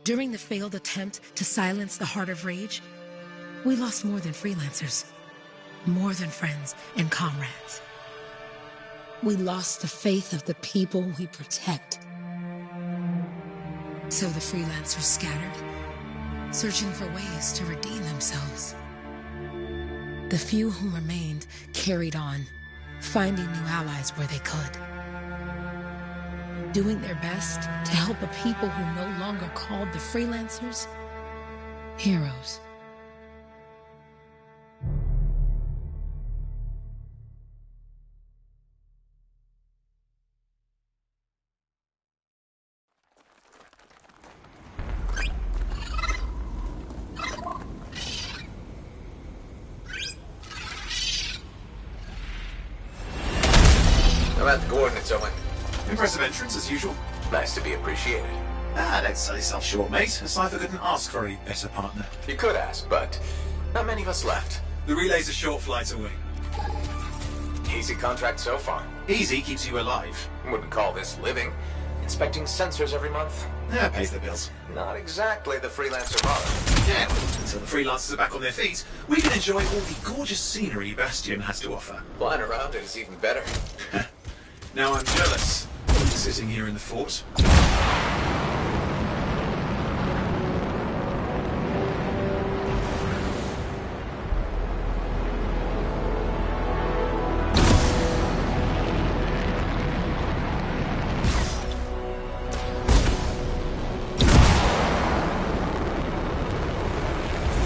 During the failed attempt to silence the Heart of Rage, we lost more than freelancers, more than friends and comrades. We lost the faith of the people we protect. So the freelancers scattered, searching for ways to redeem themselves. The few who remained carried on, finding new allies where they could. Doing their best to help a people who no longer called the freelancers heroes. How about the coordinates, Owen? Impressive entrance, as usual. Nice to be appreciated. Don't sell yourself short, mate. A cipher couldn't ask for a better partner. You could ask, but not many of us left. The relay's a short flight away. Easy contract so far. Easy keeps you alive. Wouldn't call this living. Inspecting sensors every month. Yeah, pays the bills. Not exactly the freelancer model. Yeah, until the freelancers are back on their feet, we can enjoy all the gorgeous scenery Bastion has to offer. Flying around it is even better. Now I'm jealous, sitting here in the fort.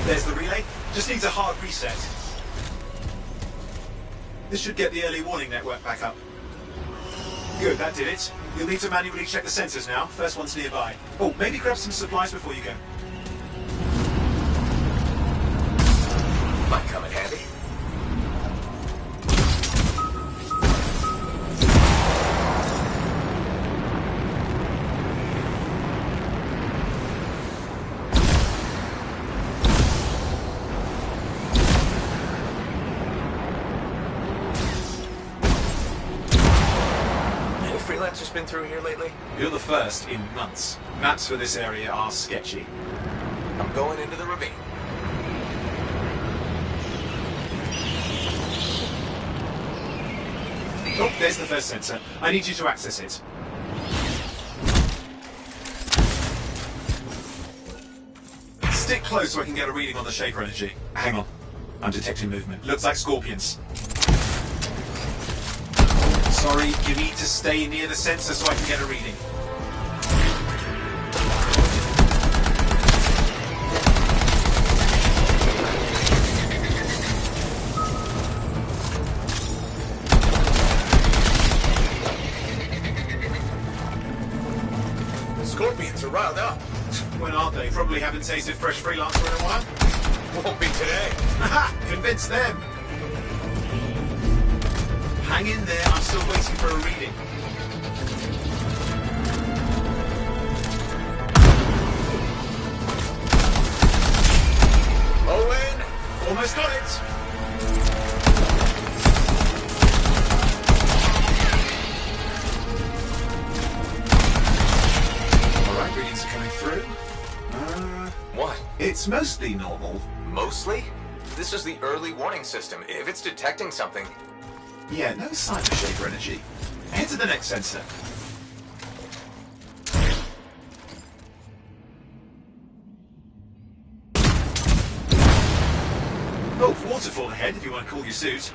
There's the relay. Just needs a hard reset. This should get the early warning network back up. Good, that did it. You'll need to manually check the sensors now. First one's nearby. Oh, maybe grab some supplies before you go. Might come in handy. Freelancers been through here lately? You're the first in months. Maps for this area are sketchy. I'm going into the ravine. Oh, there's the first sensor. I need you to access it. Stick close so I can get a reading on the Shaper energy. Hang on. I'm detecting movement. Looks like scorpions. Sorry, you need to stay near the sensor so I can get a reading. The scorpions are riled up. When aren't they? Probably haven't tasted fresh freelancer in a while. Won't be today. Aha! Convince them! Hang in there, I'm still waiting for a reading. Owen! Almost got it! Alright, readings are coming through. What? It's mostly normal. Mostly? This is the early warning system. If it's detecting something... Yeah, no sign of Shaper energy. Head to the next sensor. Oh, waterfall ahead if you want to cool your suit.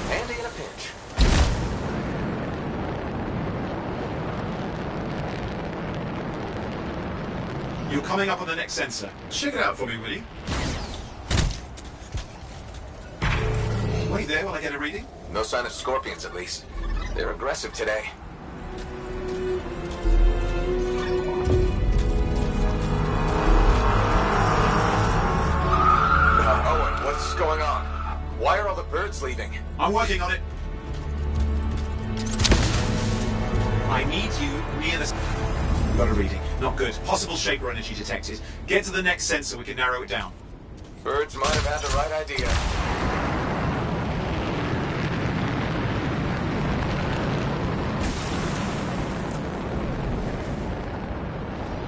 Handy in a pinch. You're coming up on the next sensor. Check it out for me, will you? Wait there while I get a reading. No sign of scorpions, at least. They're aggressive today. Owen, what's going on? Why are all the birds leaving? I'm working on it. I need you near the... Got a reading. Not good. Possible Shaper energy detected. Get to the next sensor, we can narrow it down. Birds might have had the right idea.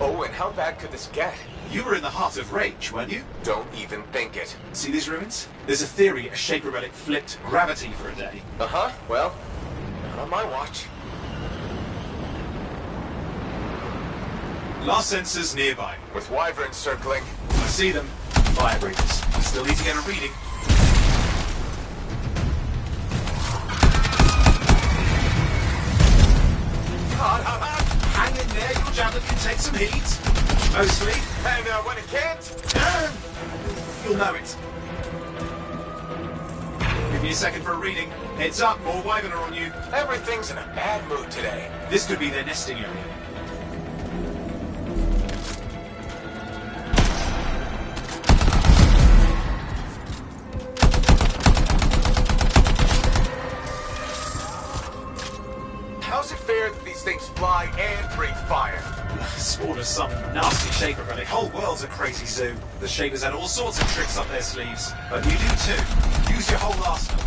Oh, and how bad could this get? You were in the heart of Rage, weren't you? Don't even think it. See these ruins? There's a theory a Shaper relic flipped gravity for a day. Uh-huh. Well, not on my watch. Last sensors nearby. With wyverns circling. I see them. Fire breathers. Still need to get a reading. Hang in there, your javelin can take some heat. Mostly. And when it can't? You'll know it. Give me a second for a reading. Heads up, more wyvern are on you. Everything's in a bad mood today. This could be their nesting area. How's it fair that these things fly and breathe fire? Spawned of some nasty Shaper relic. Whole world's a crazy zoo. The Shapers had all sorts of tricks up their sleeves. But you do too. Use your whole arsenal.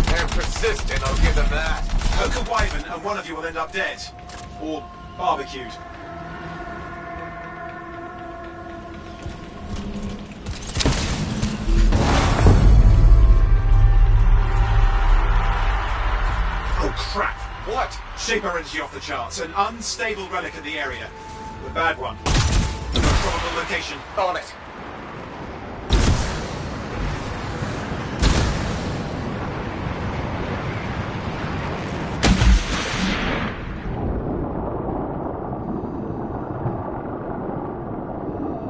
They're persistent, I'll give them that. Poke a wyvern and one of you will end up dead. Or barbecued. Oh crap! What? Shaper energy off the charts. An unstable relic in the area. The bad one. Probable location. On it.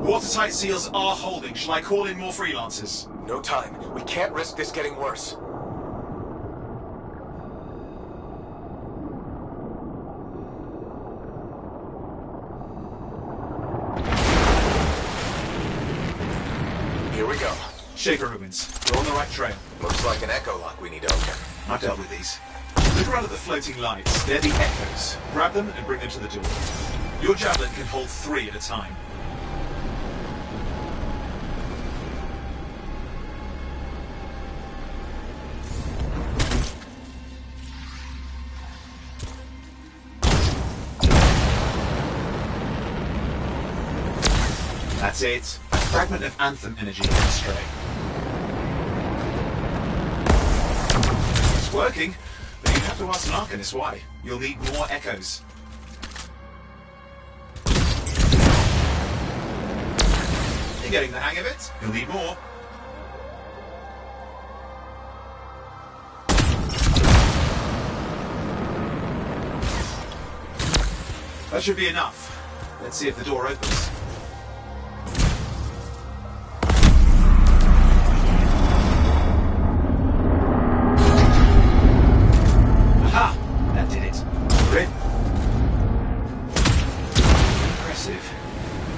Watertight seals are holding. Shall I call in more freelancers? No time. We can't risk this getting worse. Here we go. Shaper ruins. We're on the right trail. Looks like an echo lock we need to open. I've dealt with these. Look around at the floating lights. They're the echoes. Grab them and bring them to the door. Your javelin can hold 3 at a time. That's it. A fragment of Anthem energy went astray. It's working, but you have to ask an Arcanist why. You'll need more echoes. You're getting the hang of it. You'll need more. That should be enough. Let's see if the door opens.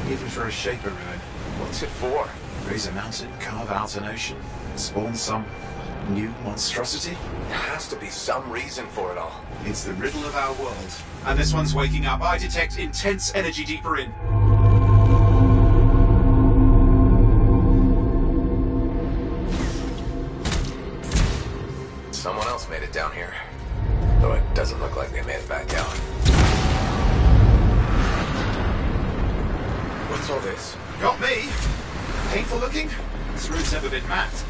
Even for a Shaper ruin. What's it for? Raise a mountain, carve out an ocean, spawn some new monstrosity? There has to be some reason for it all. It's the riddle of our world. And this one's waking up. I detect intense energy deeper in. Someone else made it down here. Though it doesn't look like they made it back out. What's all this? Got me. Painful looking. This room's never been mapped.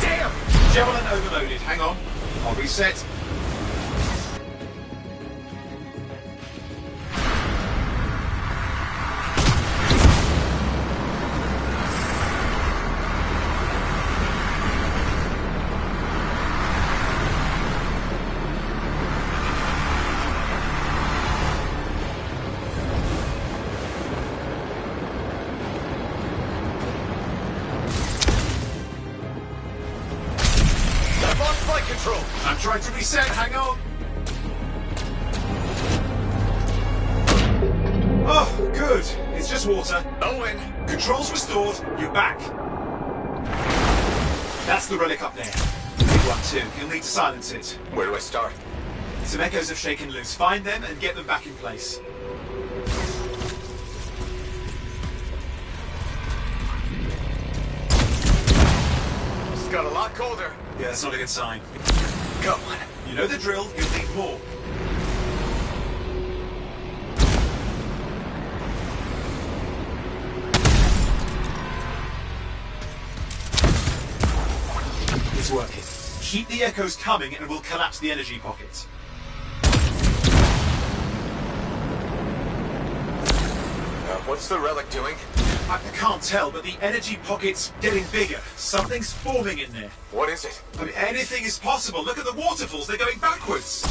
Damn! Javelin overloaded. Hang on. I'll reset. Control. I'm trying to reset. Hang on. Oh, good. It's just water. Owen! Controls restored. You're back. That's the relic up there. Big one too. You'll need to silence it. Where do I start? Some echoes have shaken loose. Find them and get them back in place. got a lot colder. Yeah, that's not a good sign. Go on. You know the drill, you'll need more. It's working. Keep the echoes coming and we'll collapse the energy pockets. What's the relic doing? I can't tell, but the energy pocket's getting bigger. Something's forming in there. What is it? I mean, anything is possible. Look at the waterfalls, they're going backwards.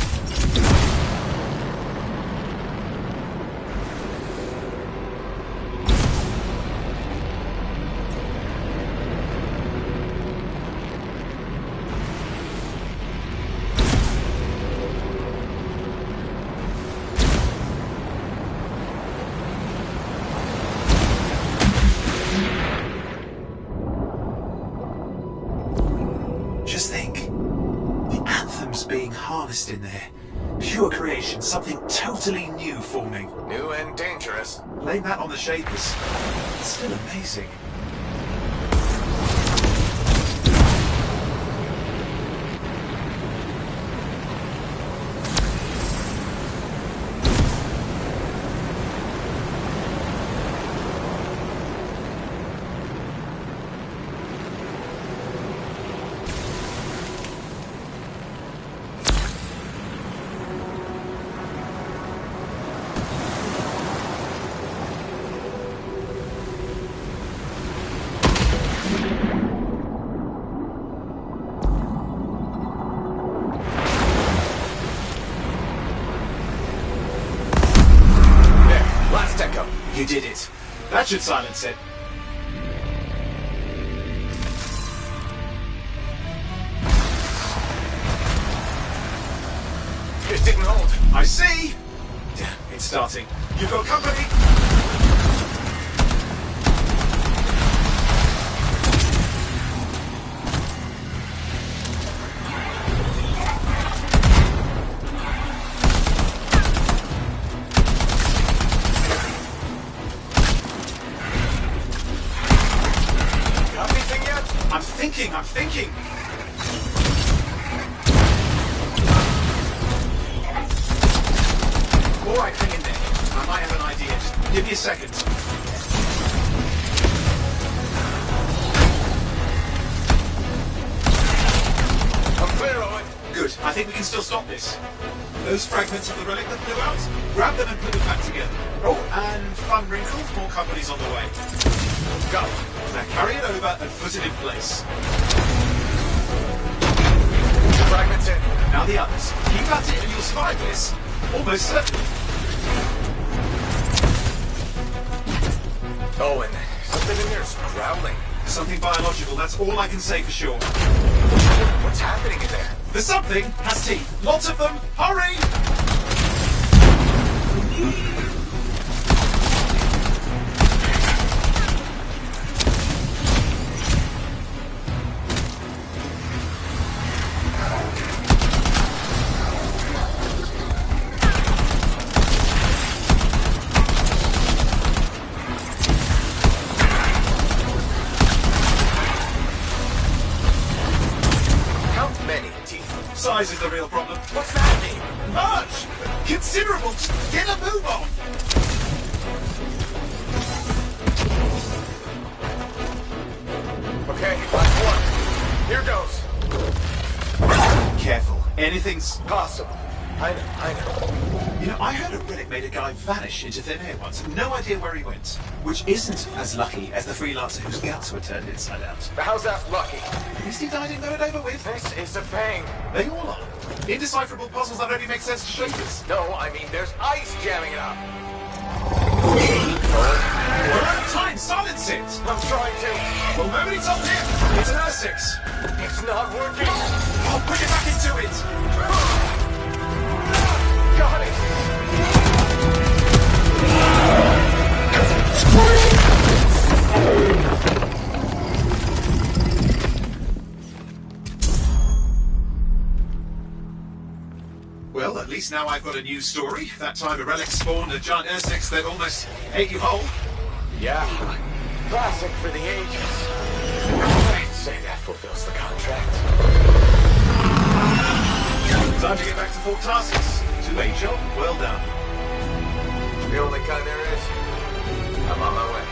Just think, the Anthem's being harnessed in there. Pure creation, something totally new forming. New and dangerous. Blame that on the Shapers. It's still amazing. You did it. That should silence it. It didn't hold. I see. It's starting. You've got company. I'm thinking. All right, hang in there. I might have an idea. Just give me a second. I'm clear, Owen. Good. I think we can still stop this. Those fragments of the relic that blew out, grab them and put them back together. Oh, and fun wrinkle, more company's on the way. Go. Now carry it over and put it in place. Fragments in. Now the others. Keep at it and you'll survive this. Almost certainly. Owen, something in there's growling. Something biological, that's all I can say for sure. What's happening in there? The something has teeth. Lots of them. Hurry! Size is the real problem. What's that mean? Large! Considerable! Get a move on! Okay, last one. Here goes. Careful. Anything's Possible. I know. You know, I heard a relic made a guy vanish into thin air once. No idea where he went. Which isn't as lucky as the freelancer whose guts were turned inside out. How's that lucky? At least he died and got it over with. This is a pain. They all are. Indecipherable puzzles that only make sense to Shapers. No, I mean there's ice jamming it up. We're out of time. Silence it. I'm trying to. Well, nobody told him. It's an R6. It's not working. I'll put it back into it. Got it. Well, at least now I've got a new story. That time a relic spawned a giant R6 that almost ate you whole. Yeah. Classic for the ages. Right. say that fulfills the contract. Time to get back to Fort Tarsus. 2-8 job, well done. The only kind there is. I'm on my way.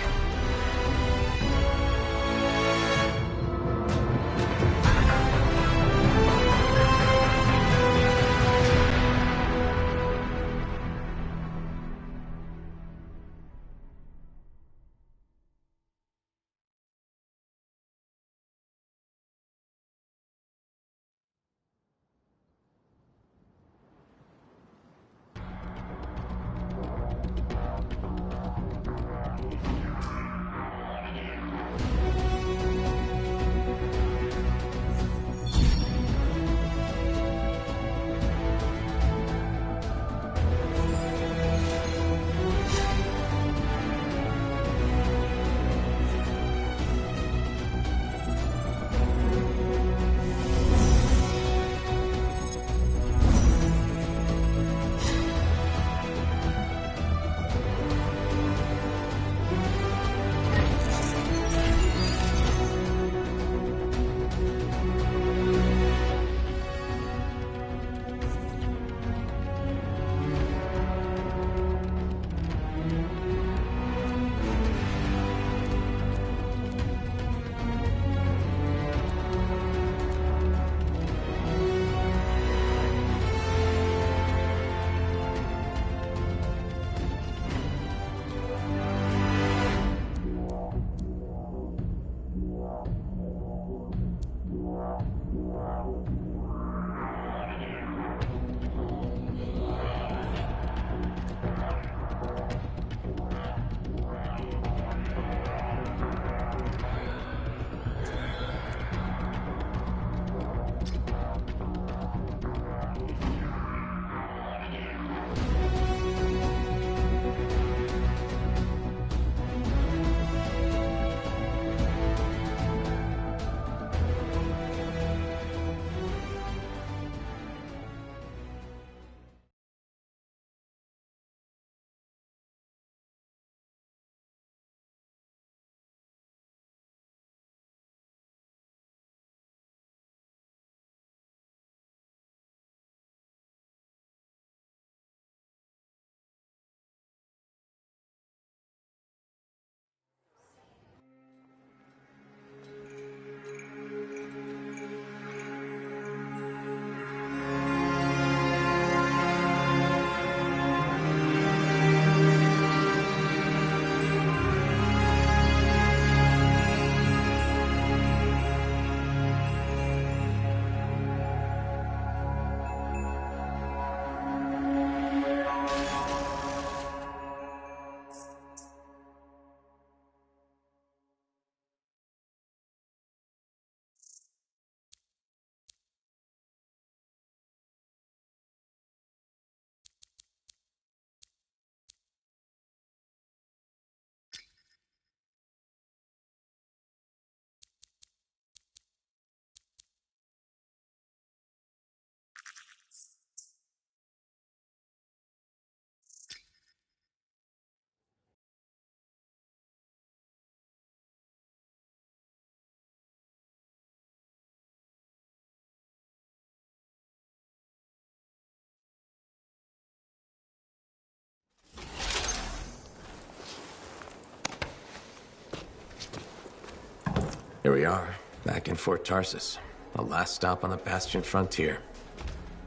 Here we are, back in Fort Tarsus. The last stop on the Bastion frontier.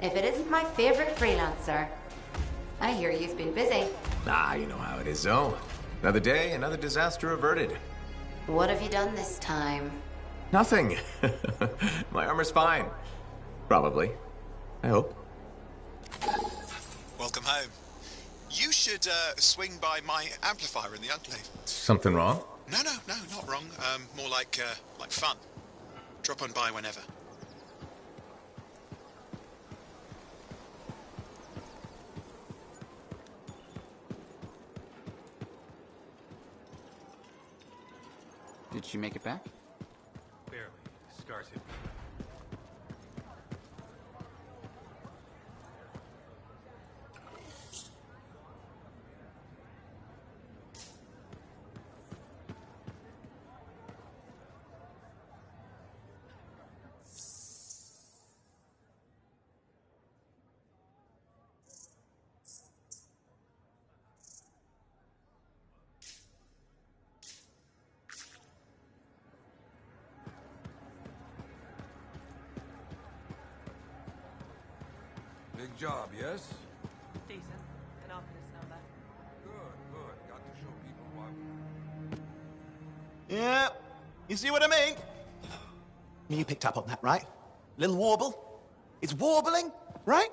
If it isn't my favorite freelancer. I hear you've been busy. Ah, you know how it is, though. Another day, another disaster averted. What have you done this time? Nothing. My armor's fine. Probably. I hope. Welcome home. You should swing by my amplifier in the Enclave. Something wrong? No, not wrong. More like fun. Drop on by whenever. Did she make it back? Barely. Scars hit me. Big job, yes? Decent. An arcanist know that. Good. Got to show people why. Yeah, you see what I mean? You picked up on that, right? Little warble? It's warbling, right?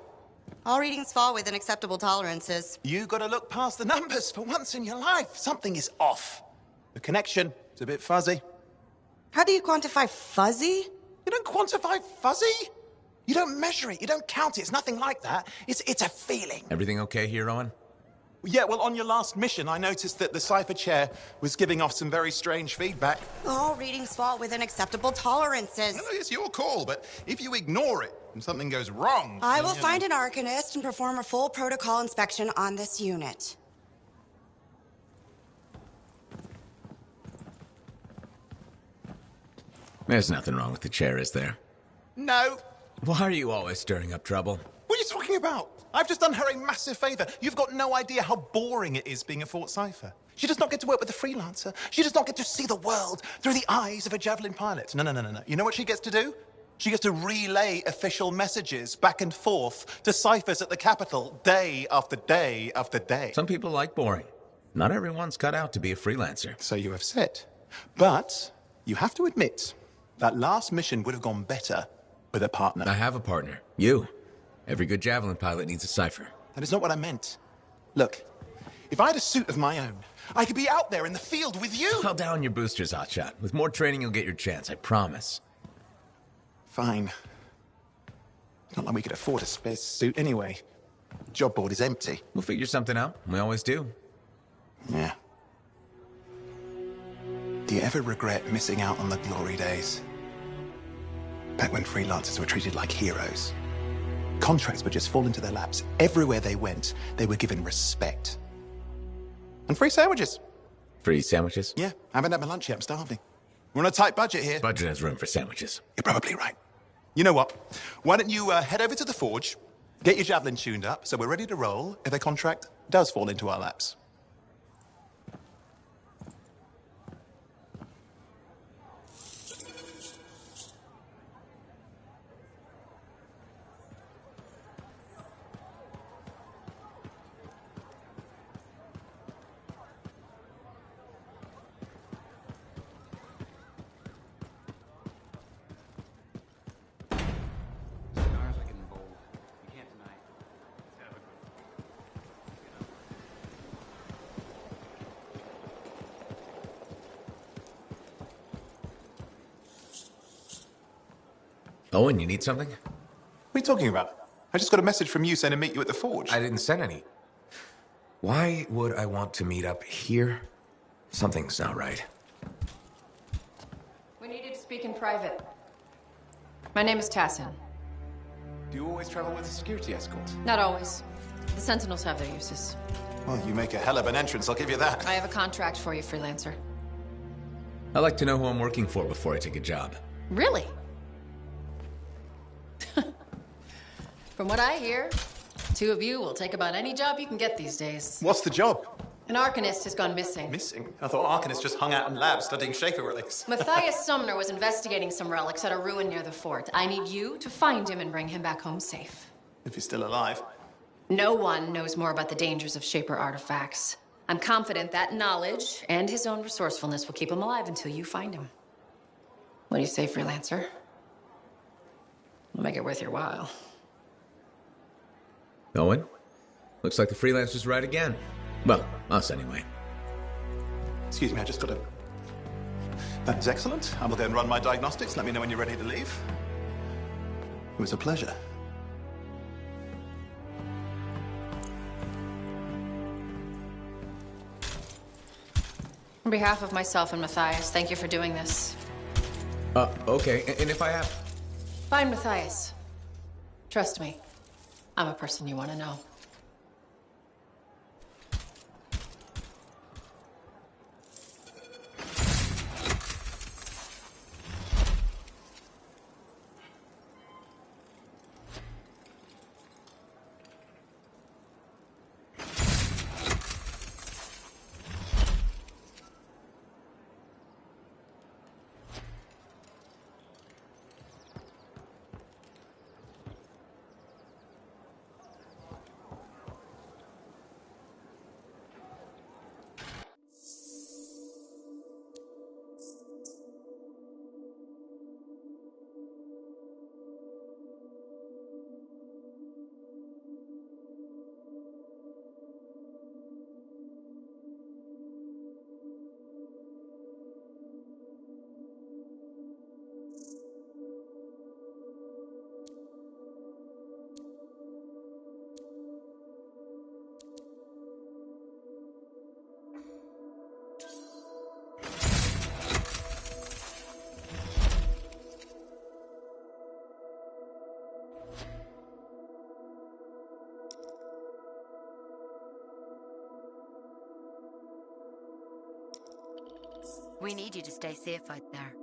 All readings fall within acceptable tolerances. You gotta look past the numbers for once in your life. Something is off. The connection is a bit fuzzy. How do you quantify fuzzy? You don't quantify fuzzy? You don't measure it, you don't count it, it's nothing like that. It's a feeling. Everything okay here, Owen? Yeah, well, on your last mission, I noticed that the cipher chair was giving off some very strange feedback. All readings fall within acceptable tolerances. No, it's your call, but if you ignore it and something goes wrong... I will find an arcanist and perform a full protocol inspection on this unit. There's nothing wrong with the chair, is there? No. Why are you always stirring up trouble? What are you talking about? I've just done her a massive favor. You've got no idea how boring it is being a Fort Cipher. She does not get to work with a freelancer. She does not get to see the world through the eyes of a javelin pilot. No. You know what she gets to do? She gets to relay official messages back and forth to ciphers at the capital day after day after day. Some people like boring. Not everyone's cut out to be a freelancer. So you have said. But you have to admit, that last mission would have gone better with a partner. I have a partner. You. Every good javelin pilot needs a cipher. That is not what I meant. Look, if I had a suit of my own, I could be out there in the field with you. Call down your boosters, hotshot. With more training, you'll get your chance, I promise. Fine. It's not like we could afford a spare suit anyway. Job board is empty. We'll figure something out. We always do. Yeah. Do you ever regret missing out on the glory days? Back when freelancers were treated like heroes. Contracts would just fall into their laps. Everywhere they went, they were given respect. And free sandwiches. Free sandwiches? Yeah, I haven't had my lunch yet. I'm starving. We're on a tight budget here. Budget has room for sandwiches. You're probably right. You know what? Why don't you head over to the forge, get your javelin tuned up, so we're ready to roll if a contract does fall into our laps. Stars are getting bold. You can't deny it. Owen, you need something? What are you talking about? I just got a message from you saying to meet you at the forge. I didn't send any. Why would I want to meet up here? Something's not right. We needed to speak in private. My name is Tassin. Do you always travel with a security escort? Not always. The Sentinels have their uses. Well, you make a hell of an entrance, I'll give you that. I have a contract for you, freelancer. I like to know who I'm working for before I take a job. Really? From what I hear, two of you will take about any job you can get these days. What's the job? An arcanist has gone missing. Missing? I thought Arcanists just hung out in labs studying Schaefer relics. Matthias Sumner was investigating some relics at a ruin near the fort. I need you to find him and bring him back home safe. If he's still alive. No one knows more about the dangers of Shaper artifacts. I'm confident that knowledge and his own resourcefulness will keep him alive until you find him. What do you say, freelancer? We'll make it worth your while. Owen? Looks like the freelancer's right again. Well, us anyway. Excuse me, I just got a... That is excellent. I will go and run my diagnostics. Let me know when you're ready to leave. It was a pleasure. On behalf of myself and Matthias, thank you for doing this. Okay. And if I have... Find Matthias. Trust me, I'm a person you want to know. We need you to stay safe out there.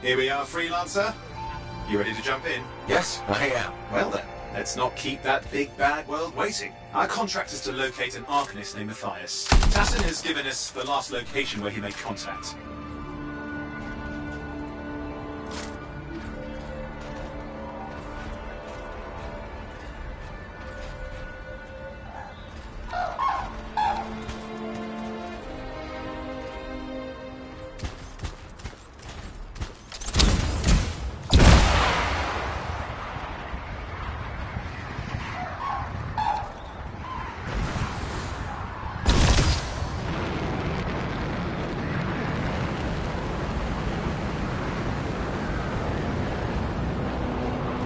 Here we are, Freelancer. You ready to jump in? Yes, I am. Well then, let's not keep that big bad world waiting. Our contract is to locate an Arcanist named Matthias. Tassin has given us the last location where he made contact.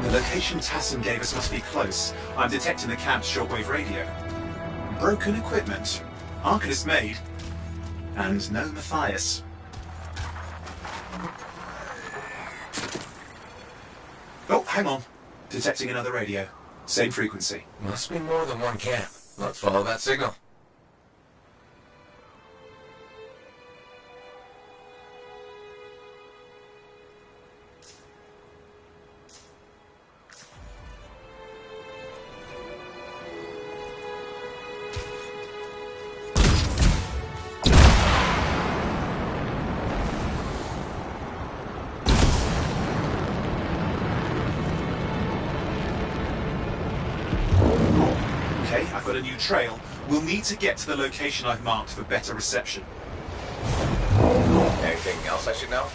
The location Tassin gave us must be close. I'm detecting the camp's shortwave radio. Broken equipment. Arcanist made. And no Matthias. Oh, hang on. Detecting another radio. Same frequency. Must be more than one camp. Let's follow that signal. Okay, I've got a new trail. We'll need to get to the location I've marked for better reception. Anything else I should know?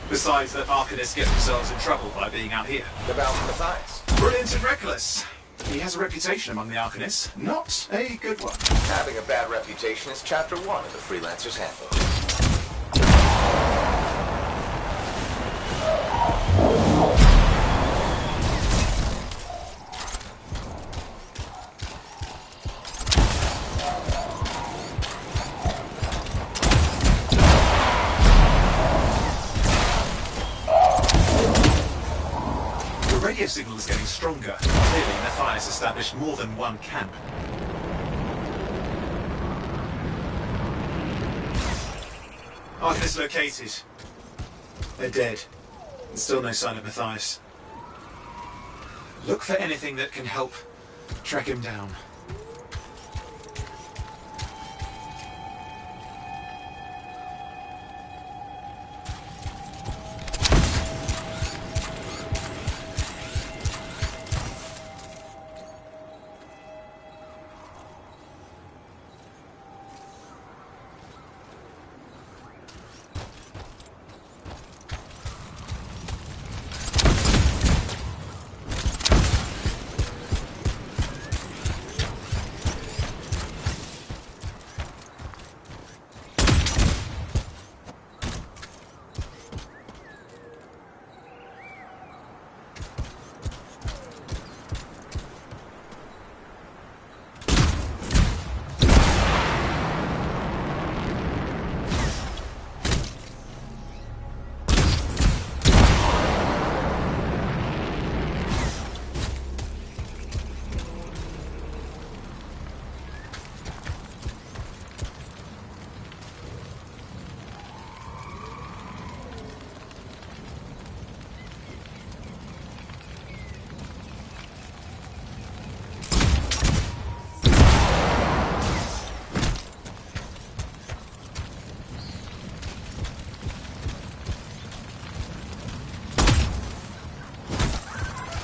Besides that Arcanists get themselves in trouble by being out here. About Matthias. Brilliant and reckless. He has a reputation among the Arcanists. Not a good one. Having a bad reputation is chapter 1 of the Freelancer's Handbook. The radio signal is getting stronger. Clearly, Matthias established more than one camp. Arcanist located. They're dead. And still no sign of Matthias. Look for anything that can help track him down.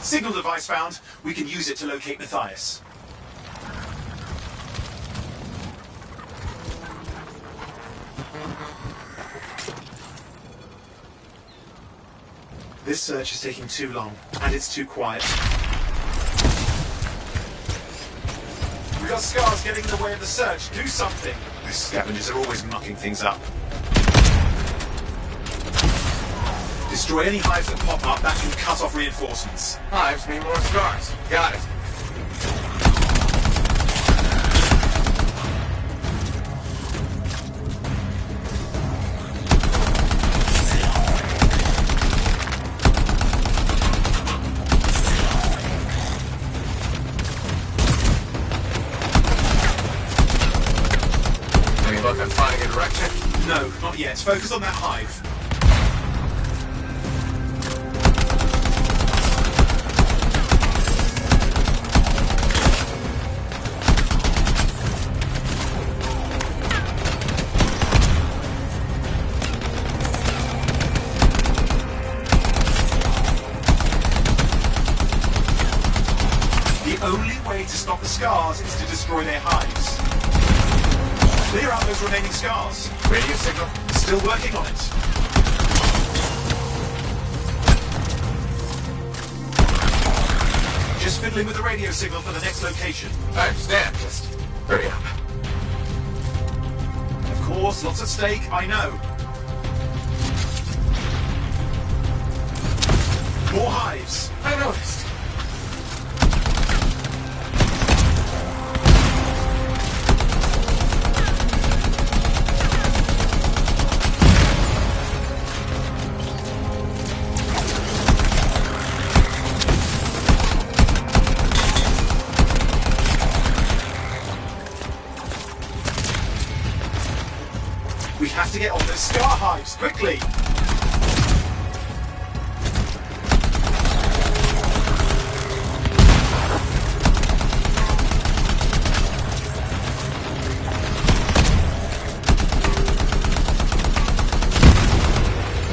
Signal device found. We can use it to locate Matthias. This search is taking too long, and it's too quiet. We've got scars getting in the way of the search. Do something. These scavengers are always mucking things up. Destroy any hives that pop up. That can cut off reinforcements. Hives mean more scars. Got it. Any luck on finding a direction? No, not yet. Focus on that hive. to stop the scars is to destroy their hives. Clear out those remaining scars. Radio signal? Still working on it. Just fiddling with the radio signal for the next location. I understand, just hurry up. Of course, lots at stake, I know. More hives. I noticed. We have to get on those scar hives, quickly!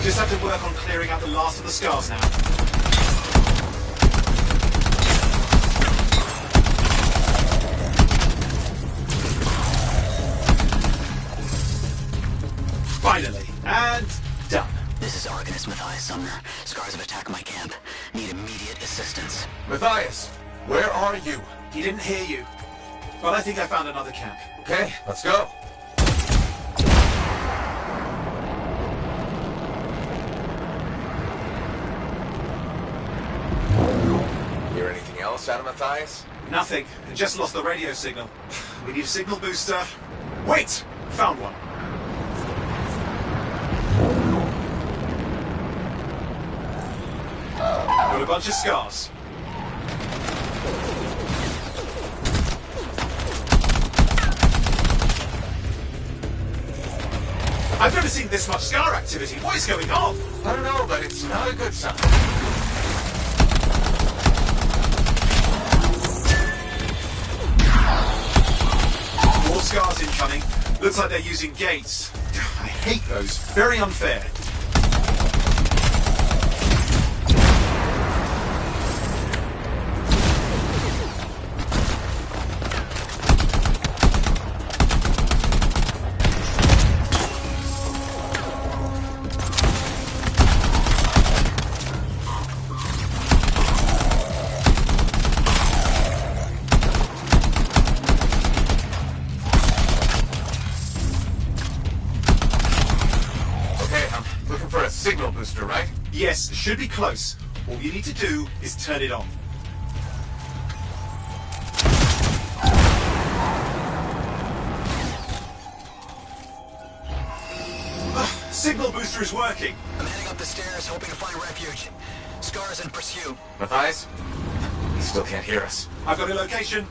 Just have to work on clearing out the last of the scars now. Finally, and done. This is Arcanist Matthias Sumner. Scars have attacked my camp. Need immediate assistance. Matthias, where are you? He didn't hear you. But I think I found another camp. Okay, let's go. Hear anything else out of Matthias? Nothing. I just lost the radio signal. We need a signal booster. Wait! Found one. Got a bunch of scars. I've never seen this much scar activity. What is going on? I don't know, but it's not a good sign. More scars incoming. Looks like they're using gates. I hate those. Very unfair. Signal booster, right? Yes, should be close. All you need to do is turn it on. Signal booster is working. I'm heading up the stairs, hoping to find refuge. Scars in pursuit. Matthias? He still can't hear us. I've got a location.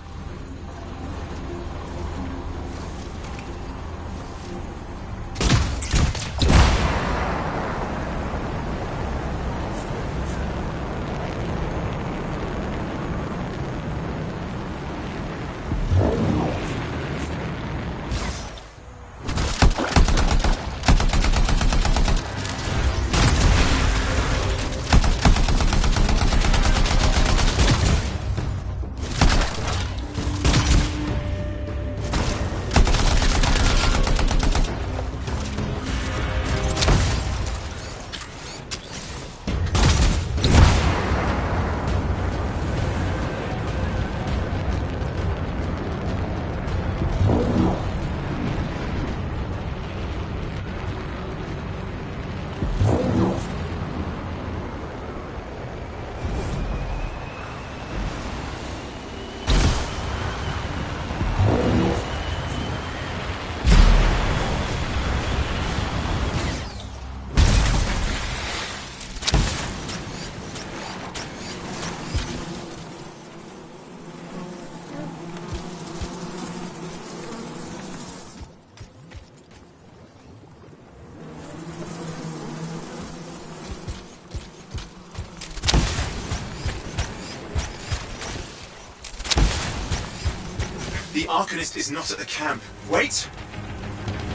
The Arcanist is not at the camp. Wait!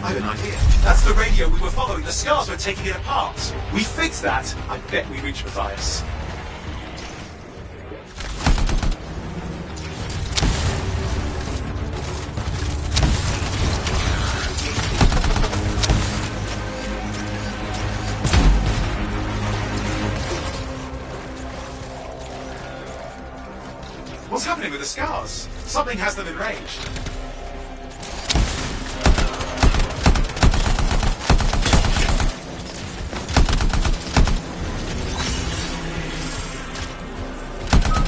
I have an idea. That's the radio we were following. The scars were taking it apart. We fixed that. I bet we reach Matthias. What's happening with the scars? Something has them enraged.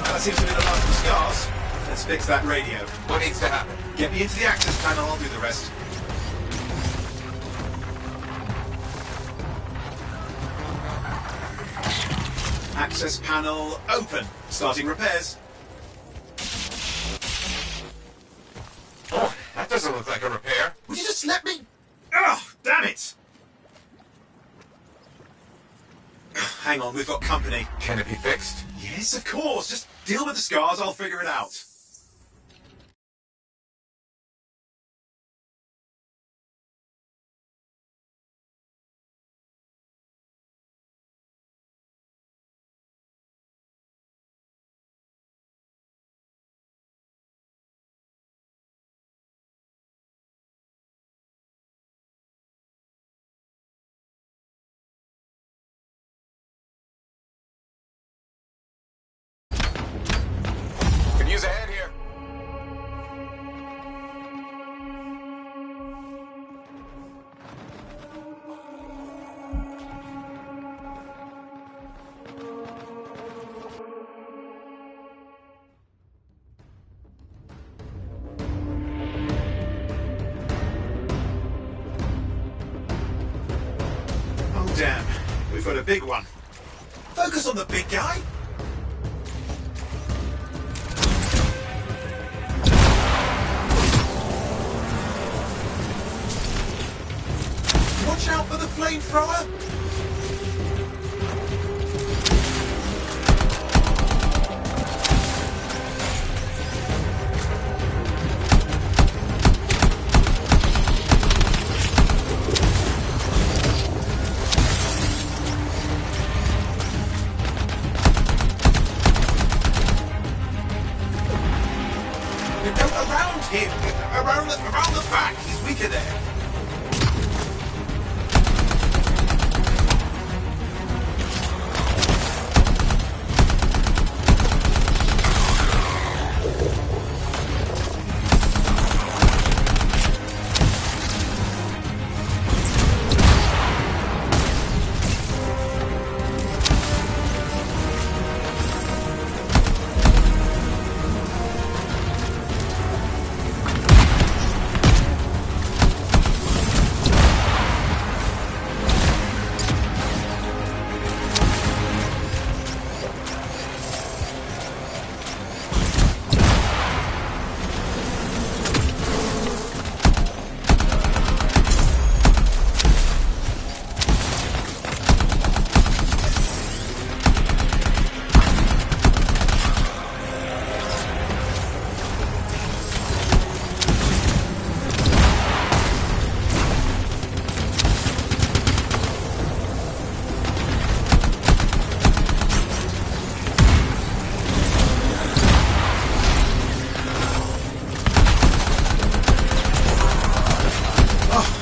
That seems to be the last of the scars. Let's fix that radio. What needs to happen? Get me into the access panel, I'll do the rest. Access panel open. Starting repairs. Oh, that doesn't look like a repair. Would you just let me? Ugh, damn it! Hang on, we've got company. Can it be fixed? Yes, of course. Just deal with the scars, I'll figure it out. Could use a hand here. Oh, damn. We've got a big one. Focus on the big guy. Watch out for the flamethrower. No, around him. Around the back. He's weaker there.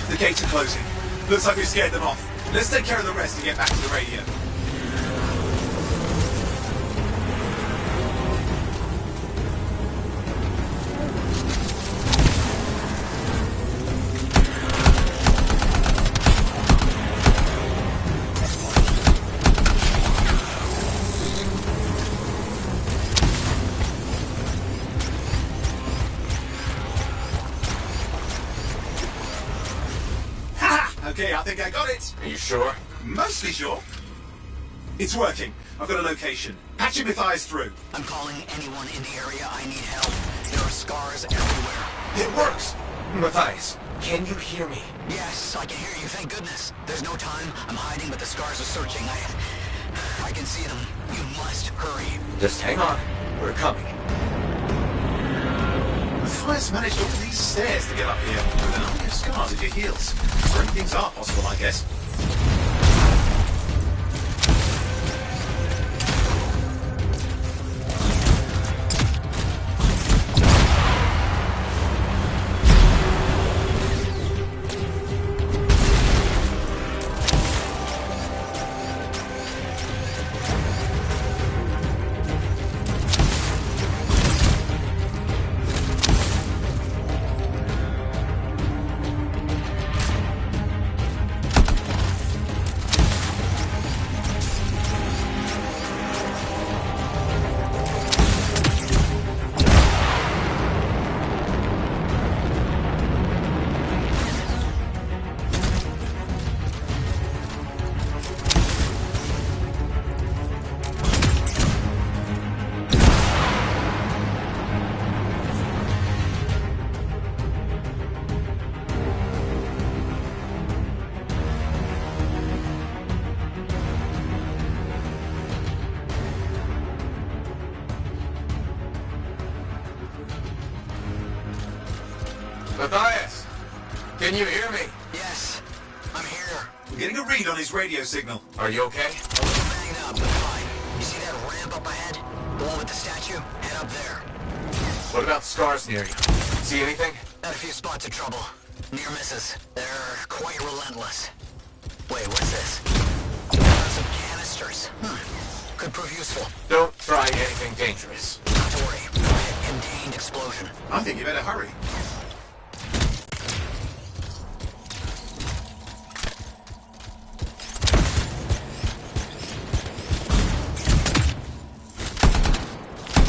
The gates are closing. Looks like we've scared them off. Let's take care of the rest and get back to the radio. Okay, I think I got it. Are you sure? Mostly sure. It's working. I've got a location. Patch your thighs through. I'm calling anyone in the area. I need help. There are scars everywhere. It works. Matthias, can you hear me? Yes, I can hear you. Thank goodness. There's no time. I'm hiding, but the scars are searching. I can see them. You must hurry. Just hang on. We're coming. Matthias managed all these stairs to get up here with an army of scars at your heels. Great things are possible, I guess. Matthias, can you hear me? Yes, I'm here. We're getting a read on his radio signal. Are you okay? A little banged up, but fine. You see that ramp up ahead? The one with the statue? Head up there. What about scars near you? See anything? Had a few spots of trouble. Near misses. They're quite relentless. Wait, what's this? Some canisters. Could prove useful. Don't try anything dangerous. Not to worry. Contained explosion. I think you better hurry.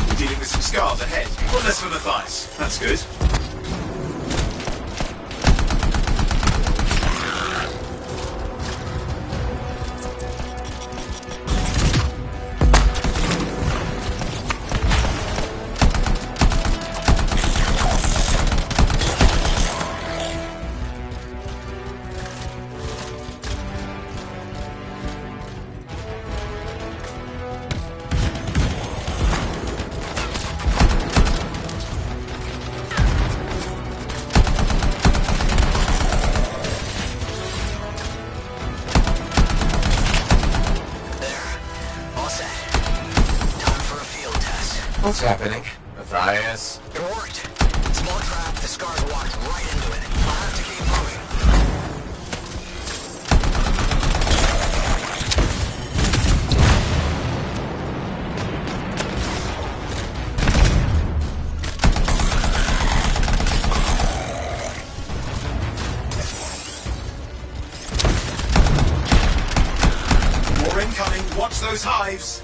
We're dealing with some scars ahead. One less for Matthias. That's good. What's happening? Matthias? It worked. Small trap, the scars walked right into it. I'll have to keep moving. More incoming. Watch those hives.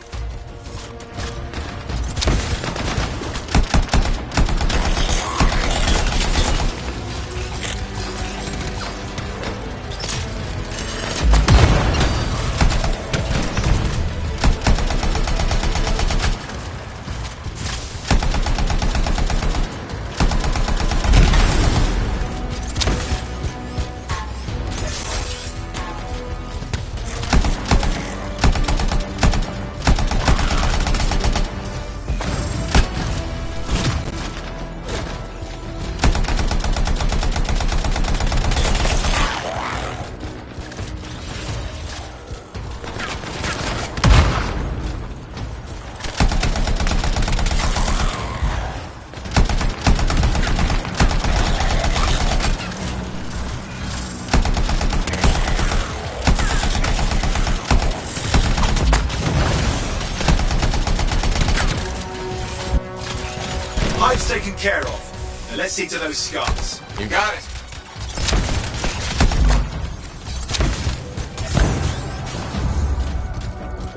Hive's taken care of. Now let's see to those scars. You got it.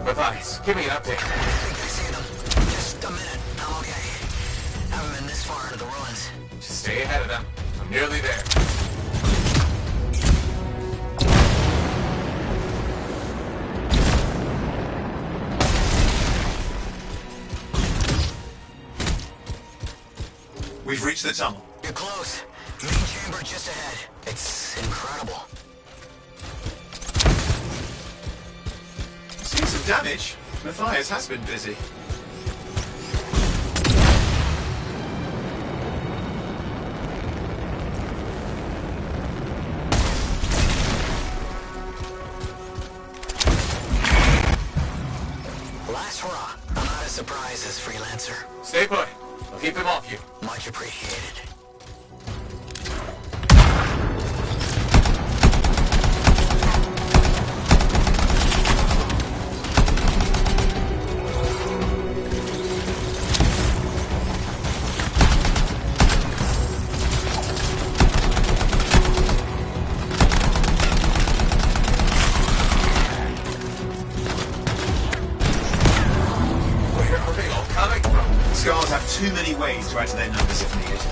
Matthias, give me an update. I think I see them. Just a minute. I'm okay. Haven't been this far into the ruins. Just stay ahead of them. I'm nearly there. We've reached the tunnel. You're close. Main chamber just ahead. It's incredible. Seen some damage. Matthias has been busy. Last hurrah. I'm out of surprises, freelancer. Stay put. I'll keep them off you. Much appreciated. Where are they all coming from? Scars have too many ways to add to their numbers if needed.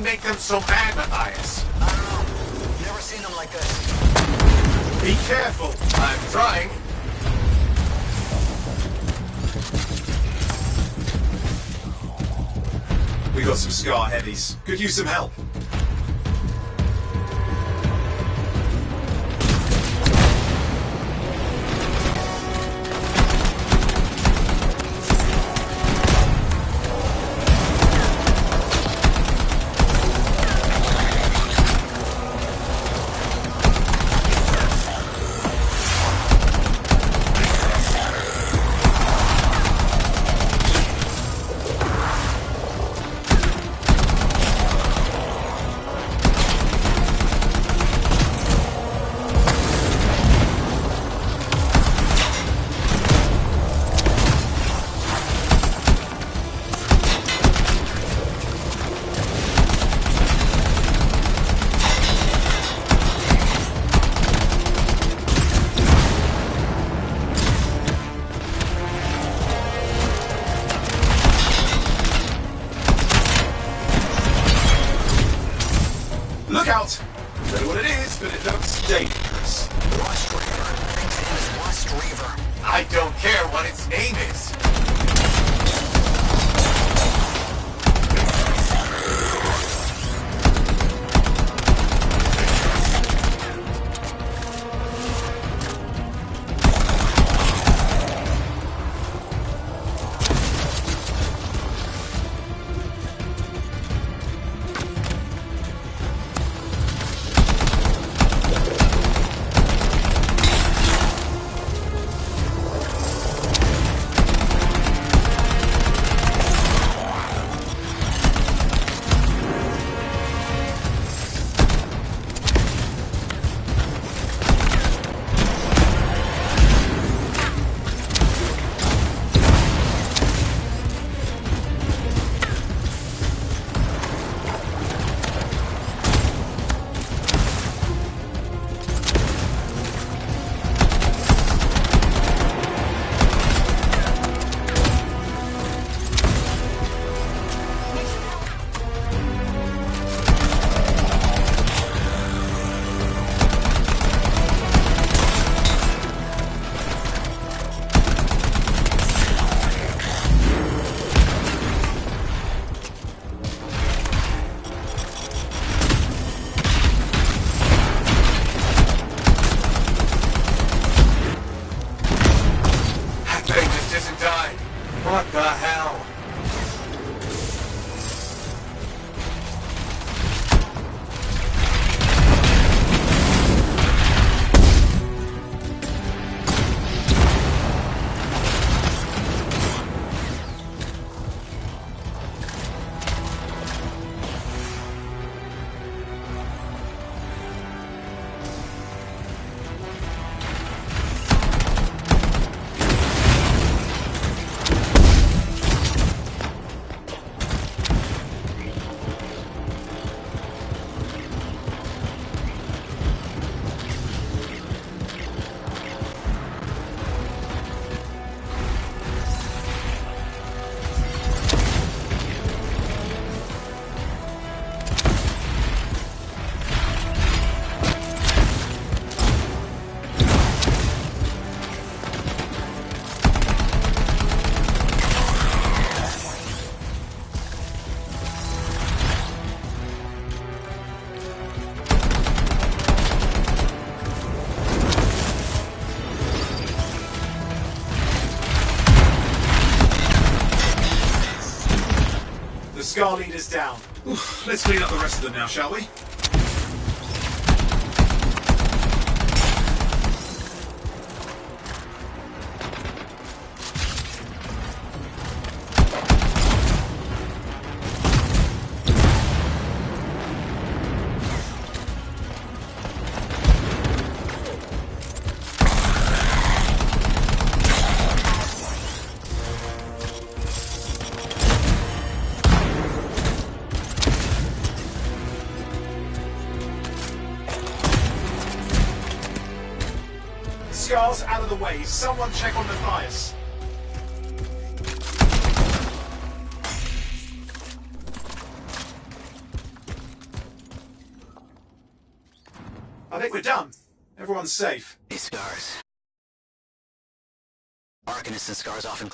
you make them so mad, Matthias? I don't know. Never seen them like this. Be careful. I'm trying. We got some Scar heavies. Could use some help. Look out! I don't know what it is, but it looks dangerous. Rust Reaver. I think its name is Rust Reaver. I don't care what its name is. What the hell? The Scar Leader's down. Oof, let's clean up the rest of them now, shall we? Scar's out of the way. Someone check on Matthias. think we're done. Everyone's safe. These scars. Arcanists and scars often...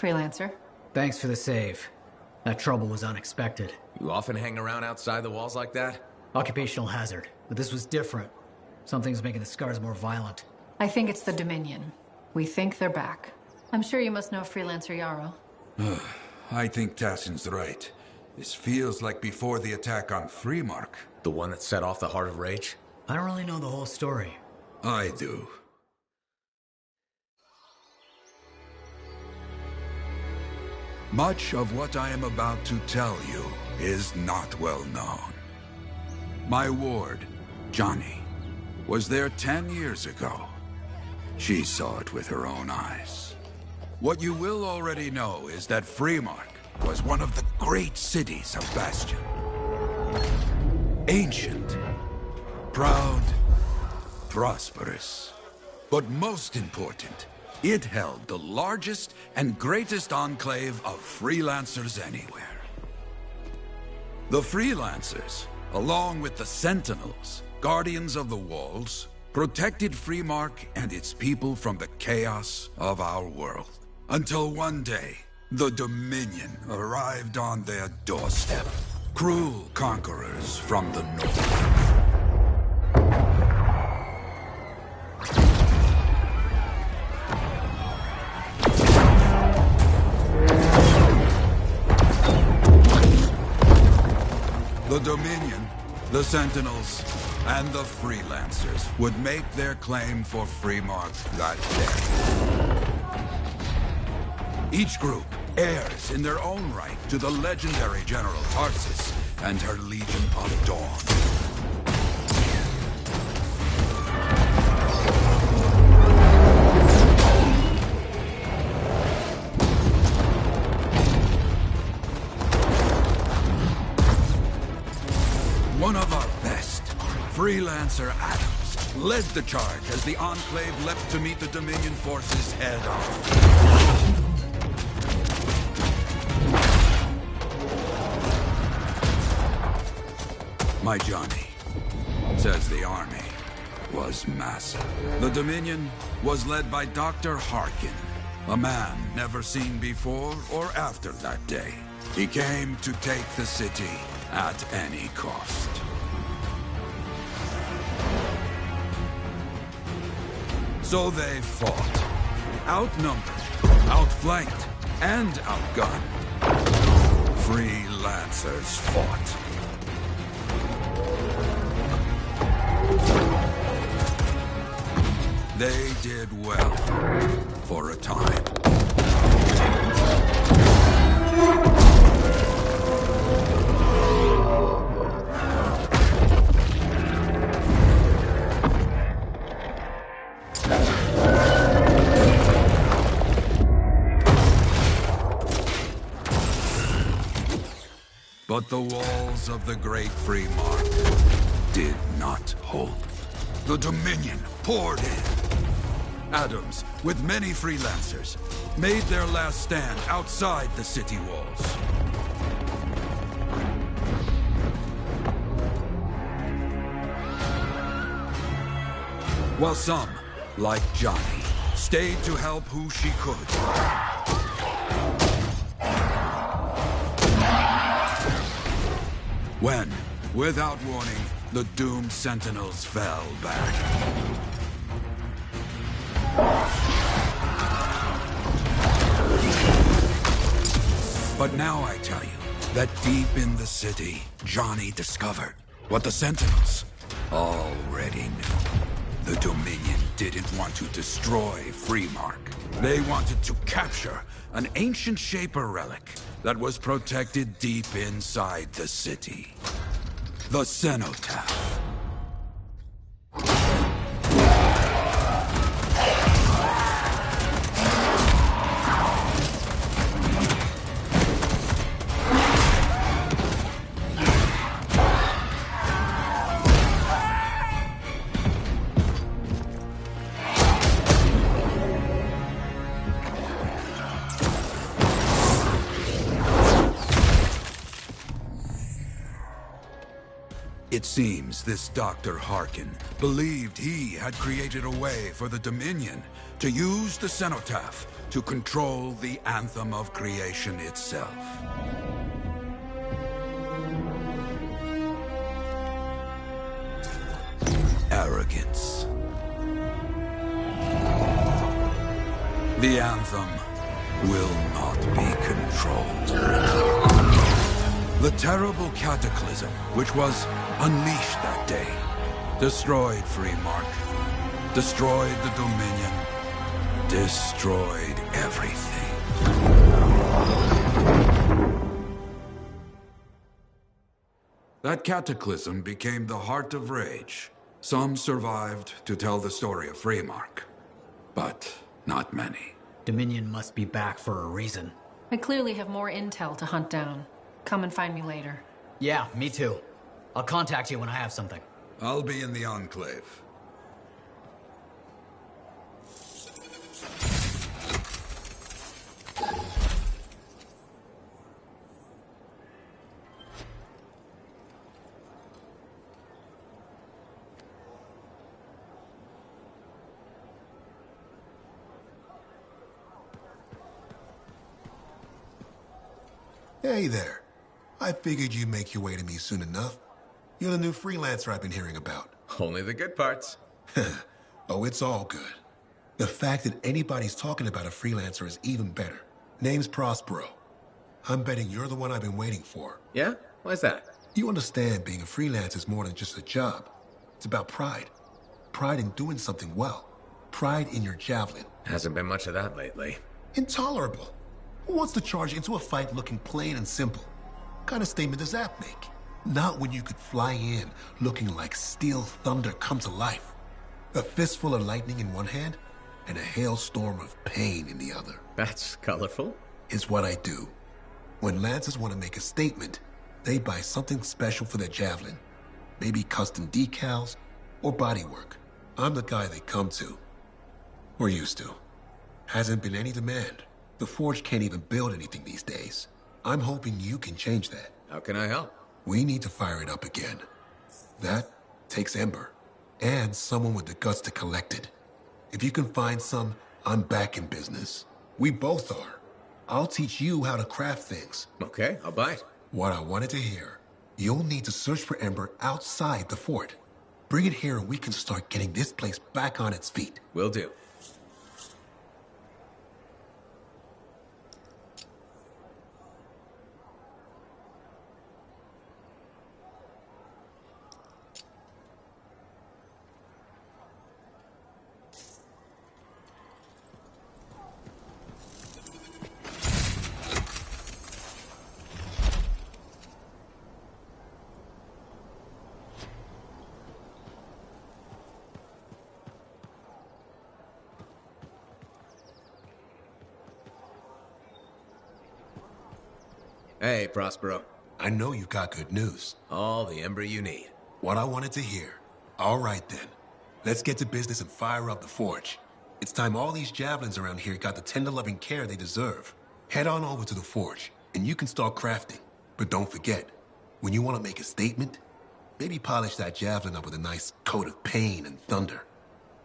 Freelancer. Thanks for the save. That trouble was unexpected. You often hang around outside the walls like that? Occupational hazard, but this was different. Something's making the scars more violent. I think it's the Dominion. We think they're back. I'm sure you must know Freelancer Yarrow. I think Tassin's right. This feels like before the attack on Freemark. The one that set off the Heart of Rage? I don't really know the whole story. I do. Much of what I am about to tell you is not well known. My ward, Johnny, was there 10 years ago. She saw it with her own eyes. What you will already know is that Freemark was one of the great cities of Bastion. Ancient, proud, prosperous. But most important, it held the largest and greatest enclave of freelancers anywhere. The Freelancers, along with the Sentinels, guardians of the walls, protected Freemark and its people from the chaos of our world. Until one day, the Dominion arrived on their doorstep. Cruel conquerors from the north. The Dominion, the Sentinels, and the Freelancers would make their claim for Freemark that day. Each group heirs in their own right to the legendary General Tarsus and her Legion of Dawn. One of our best, Freelancer Adams, led the charge as the Enclave leapt to meet the Dominion forces head-on. My Johnny says the army was massive. The Dominion was led by Dr. Harkin, a man never seen before or after that day. He came to take the city at any cost. So they fought. Outnumbered, outflanked, and outgunned. Freelancers fought. They did well for a time. But the walls of the Great Freemark did not hold. The Dominion poured in. Adams, with many Freelancers, made their last stand outside the city walls. While some, like Johnny, stayed to help who she could. When, without warning, the doomed Sentinels fell back. But now I tell you that deep in the city, Johnny discovered what the Sentinels already knew. The Dominion didn't want to destroy Freemark. They wanted to capture an ancient Shaper relic that was protected deep inside the city. The Cenotaph. It seems this Dr. Harkin believed he had created a way for the Dominion to use the Cenotaph to control the Anthem of creation itself. Arrogance. The Anthem will not be controlled. The terrible cataclysm, which was unleashed that day, destroyed Freemark, destroyed the Dominion, destroyed everything. That cataclysm became the heart of Rage. Some survived to tell the story of Freemark, but not many. Dominion must be back for a reason. I clearly have more intel to hunt down. Come and find me later. Yeah, me too. I'll contact you when I have something. I'll be in the Enclave. Hey there. I figured you'd make your way to me soon enough. You're the new freelancer I've been hearing about. Only the good parts. Oh, it's all good. The fact that anybody's talking about a freelancer is even better. Name's Prospero. I'm betting you're the one I've been waiting for. Yeah? Why's that? You understand being a freelancer is more than just a job. It's about pride. Pride in doing something well. Pride in your javelin. Hasn't been much of that lately. Intolerable. Who wants to charge into a fight looking plain and simple? What kind of statement does that make? Not when you could fly in looking like steel thunder come to life. A fistful of lightning in one hand and a hailstorm of pain in the other. That's colorful. It's what I do. When Lancers want to make a statement, they buy something special for their javelin. Maybe custom decals or bodywork. I'm the guy they come to. Or used to. Hasn't been any demand. The Forge can't even build anything these days. I'm hoping you can change that. How can I help? We need to fire it up again. That takes Ember. And someone with the guts to collect it. If you can find some, I'm back in business. We both are. I'll teach you how to craft things. Okay, I'll bite. What I wanted to hear. You'll need to search for Ember outside the fort. Bring it here and we can start getting this place back on its feet. Will do. Hey, Prospero. I know you got good news. All the Ember you need. What I wanted to hear. All right, then. Let's get to business and fire up the Forge. It's time all these javelins around here got the tender loving care they deserve. Head on over to the Forge, and you can start crafting. But don't forget, when you want to make a statement, maybe polish that javelin up with a nice coat of pain and thunder.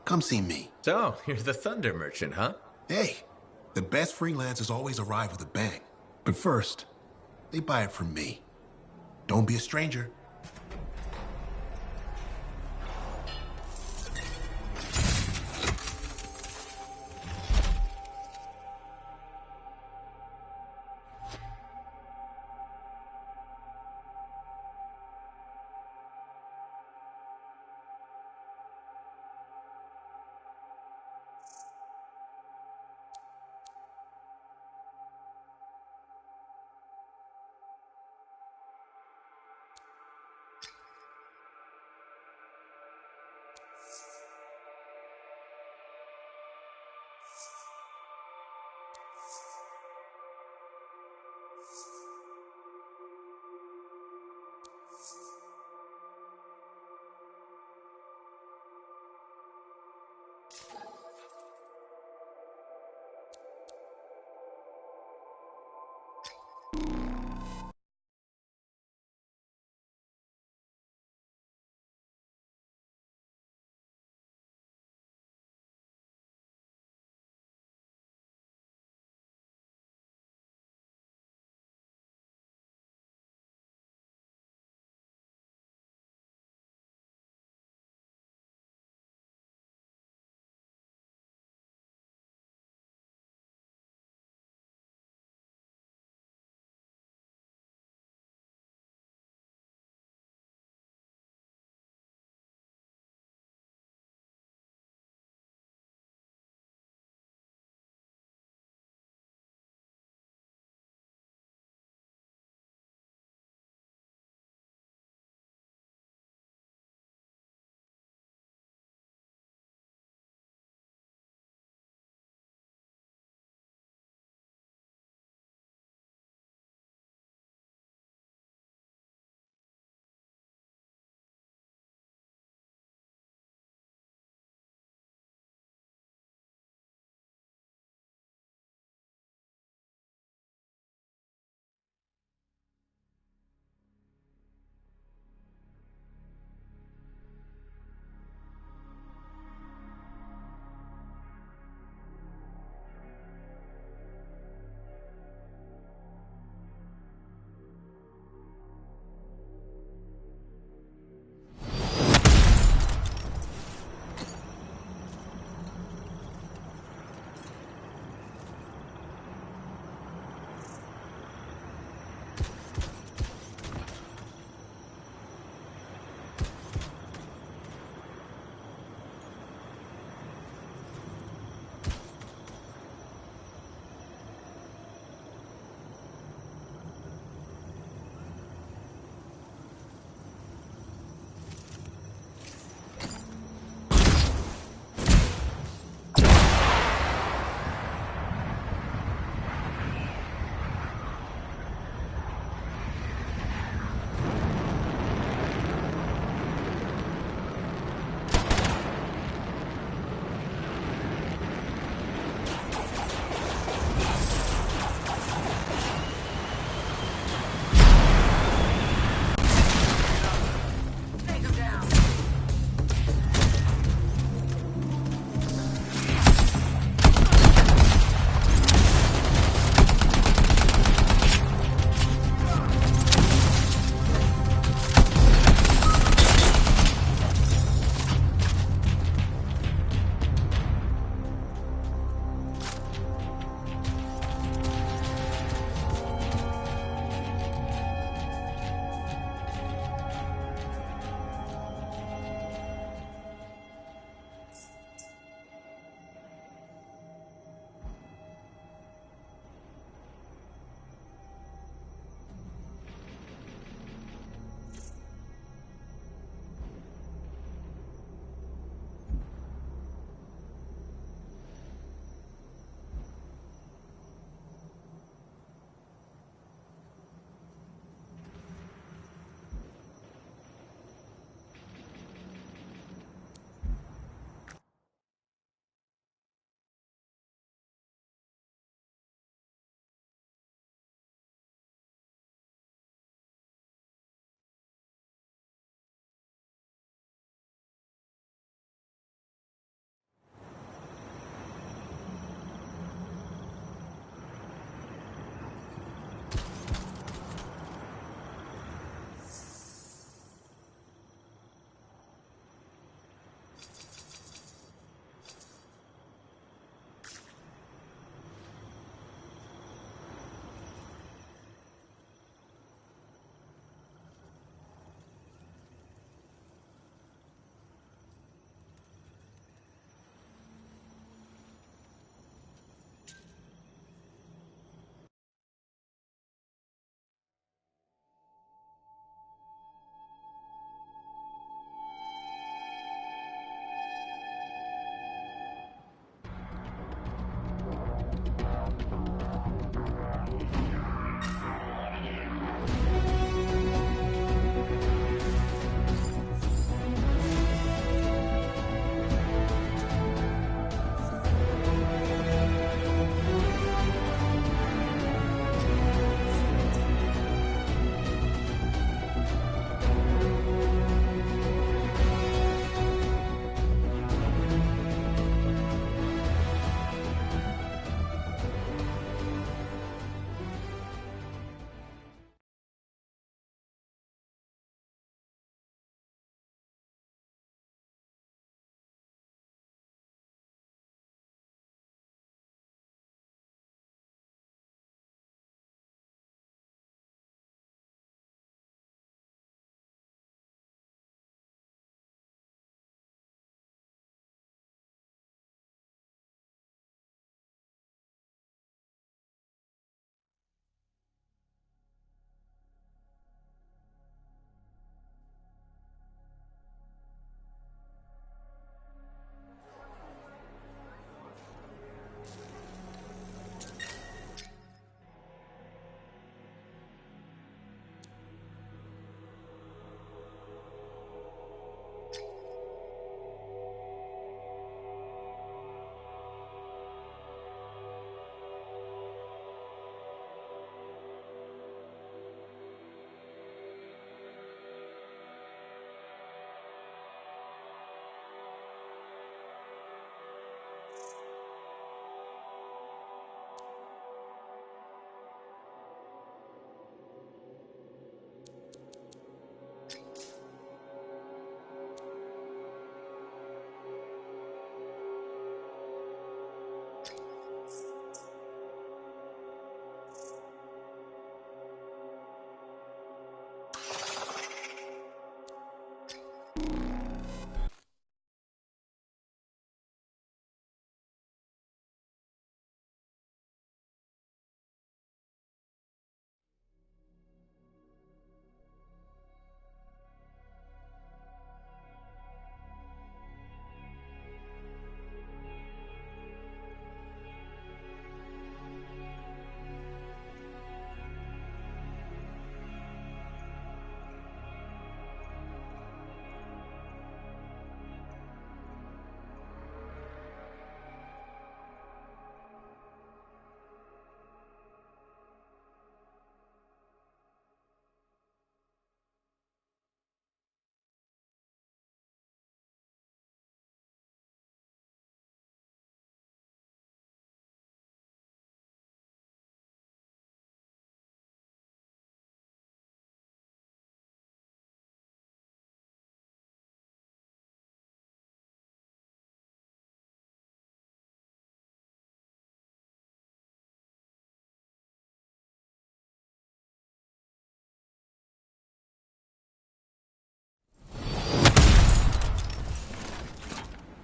Come see me. So, you're the thunder merchant, huh? Hey, the best freelancers always arrive with a bang. But first, they buy it from me. Don't be a stranger.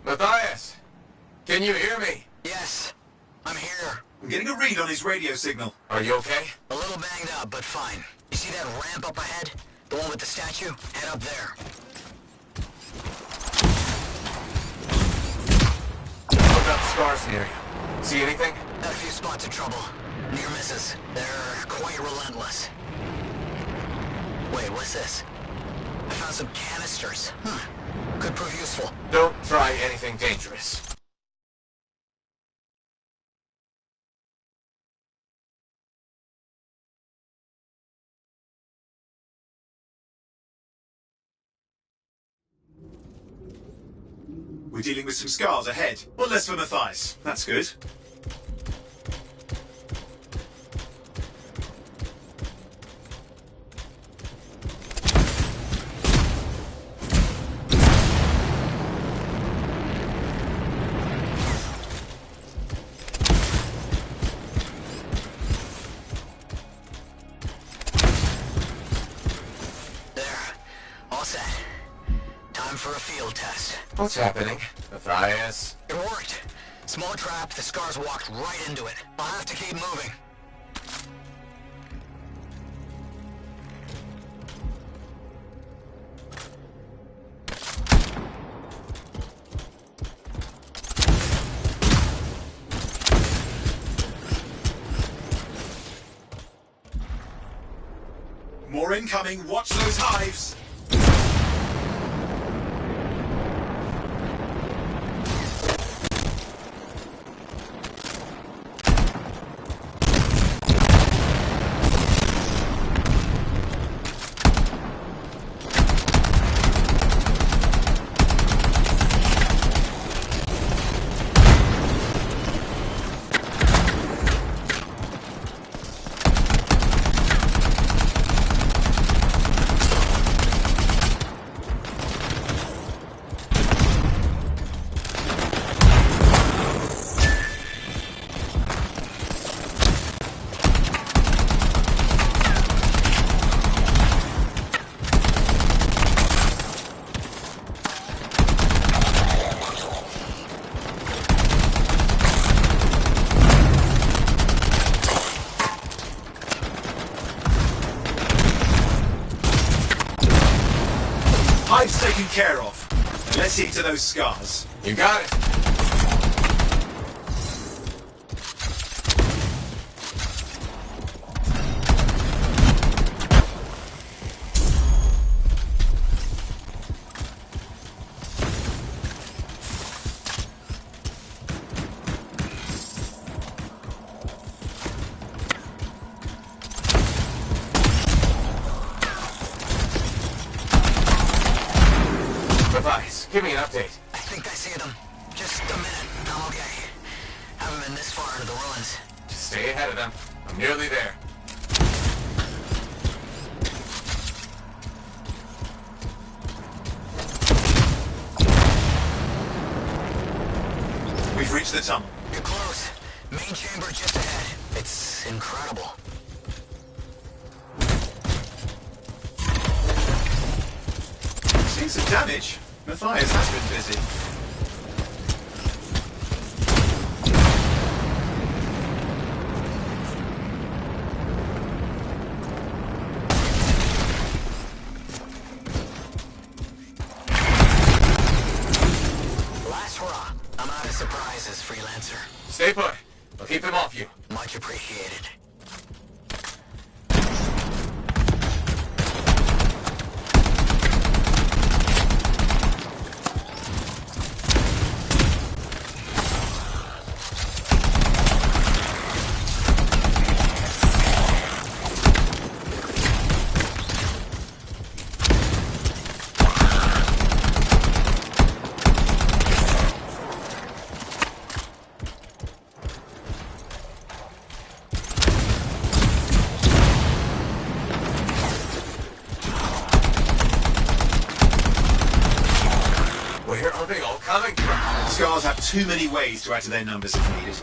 Matthias! Can you hear me? Yes, I'm here. I'm getting a read on his radio signal. Are you okay? A little banged up, but fine. You see that ramp up ahead? The one with the statue? Head up there. Look up scars near you. See anything? Had a few spots of trouble. Near misses. They're quite relentless. Wait, what's this? I found some canisters. Could prove useful. Don't try anything dangerous. We're dealing with some scars ahead. One less for Matthias. That's good. What's happening? Matthias? It worked. Small trap, the scars walked right into it. I'll have to keep moving. More incoming. Watch those hives. Hive's taken care of. Let's see to those scars. You got it. Matthias, give me an update. I think I see them. Just a minute. I'm okay. Haven't been this far into the ruins. Just stay ahead of them. I'm nearly there. We've reached the tunnel. You're close. Main chamber just ahead. It's incredible. See Taking some damage. Matthias has been busy. Last hurrah. I'm out of surprises, Freelancer. Stay put. I'll keep them off you. Much appreciated. Where are they all coming from? Scars have too many ways to add to their numbers if needed.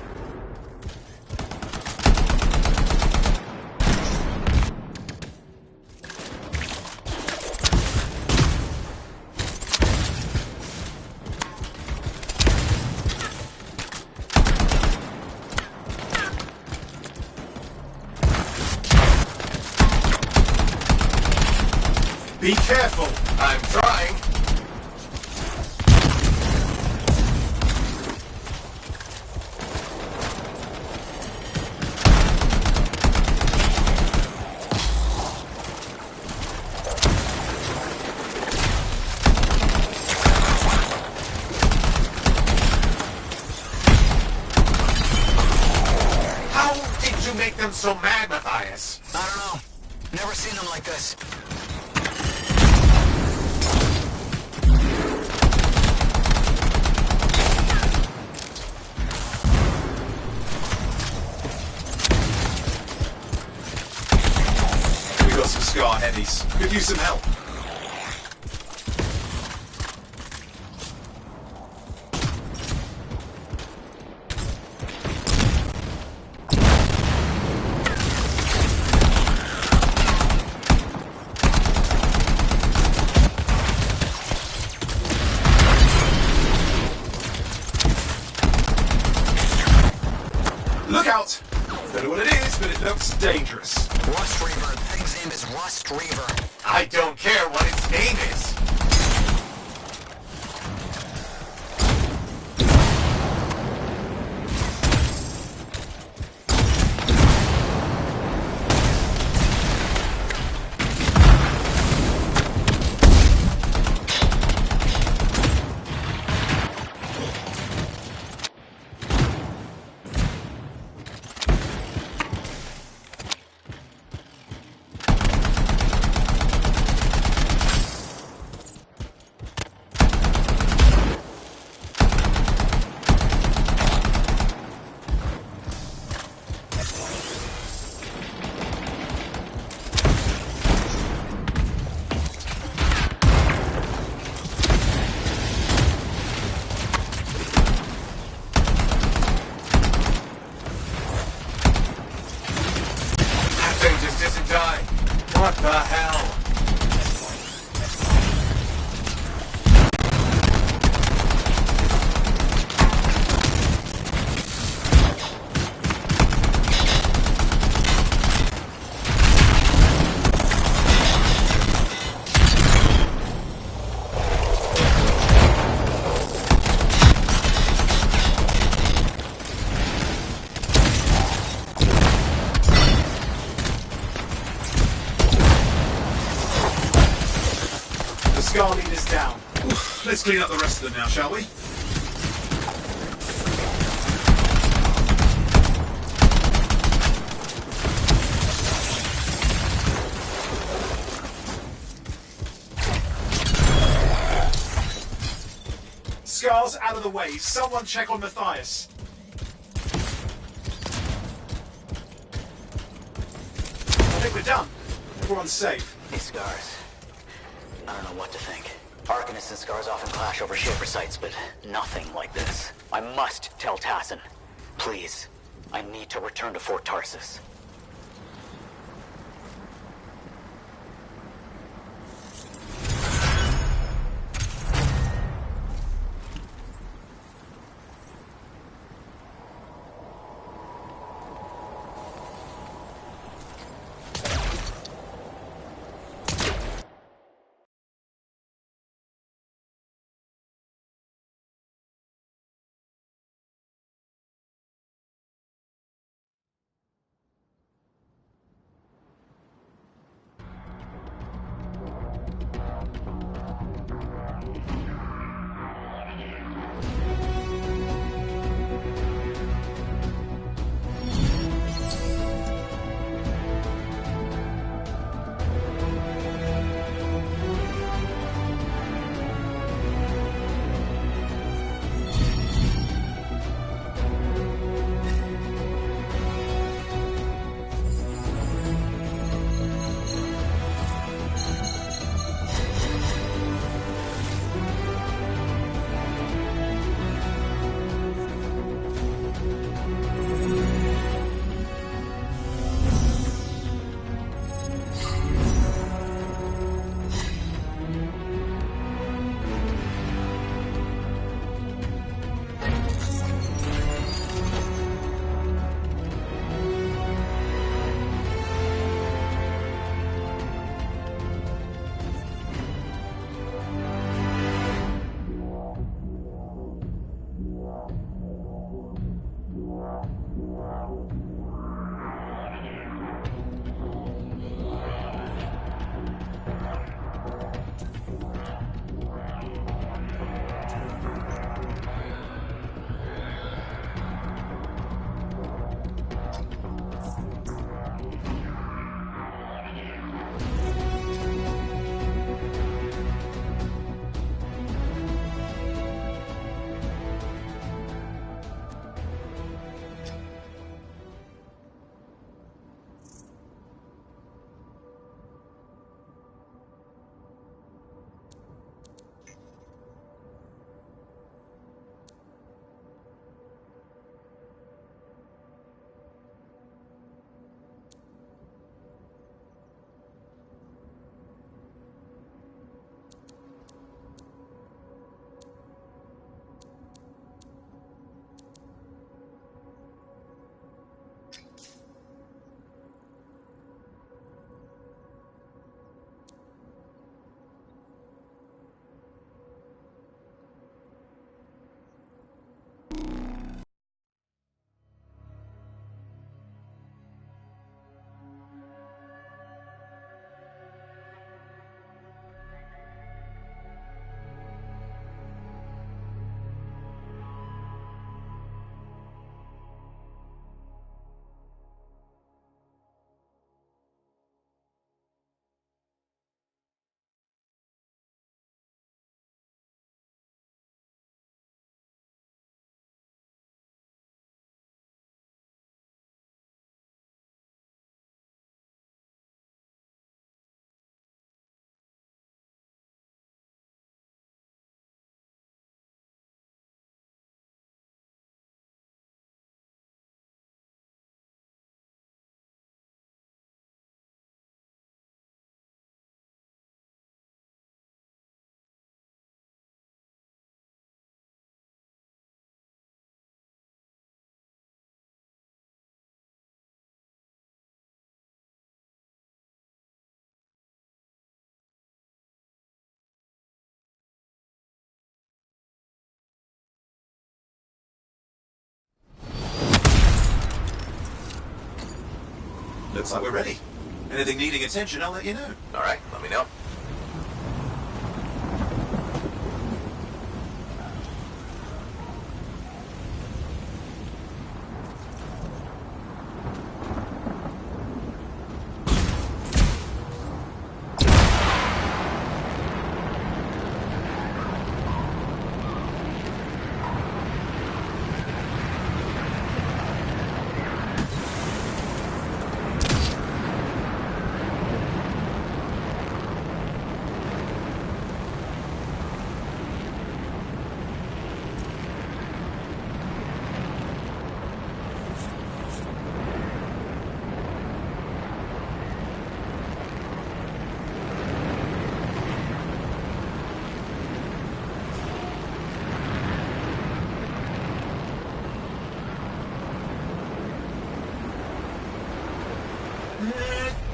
Be careful! I'm trying. How did you make them so mad, Matthias? I don't know. Never seen them like this. We got some Scar heavies. Could use some help. Look out! Don't know what it is, but it looks dangerous. Rust Reaver. The thing's name is Rust Reaver. I don't care what its name is. What the hell? Scar leader's down. Let's clean up the rest of them now, shall we? Scar's out of the way. Someone check on Matthias. I think we're done. Everyone's safe. Hey, Scars. I don't know what to think. Arcanists and Scars often clash over Shaper sites, but nothing like this. I must tell Tassin. Please. I need to return to Fort Tarsus. Looks like we're ready. Anything needing attention, I'll let you know. All right, let me know.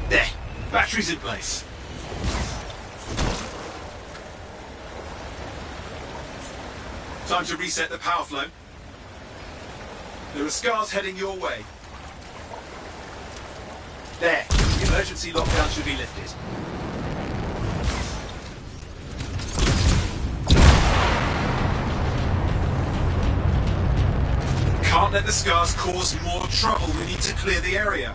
There. Batteries in place. Time to reset the power flow. There are scars heading your way. There. The emergency lockdown should be lifted. Can't let the scars cause more trouble. We need to clear the area.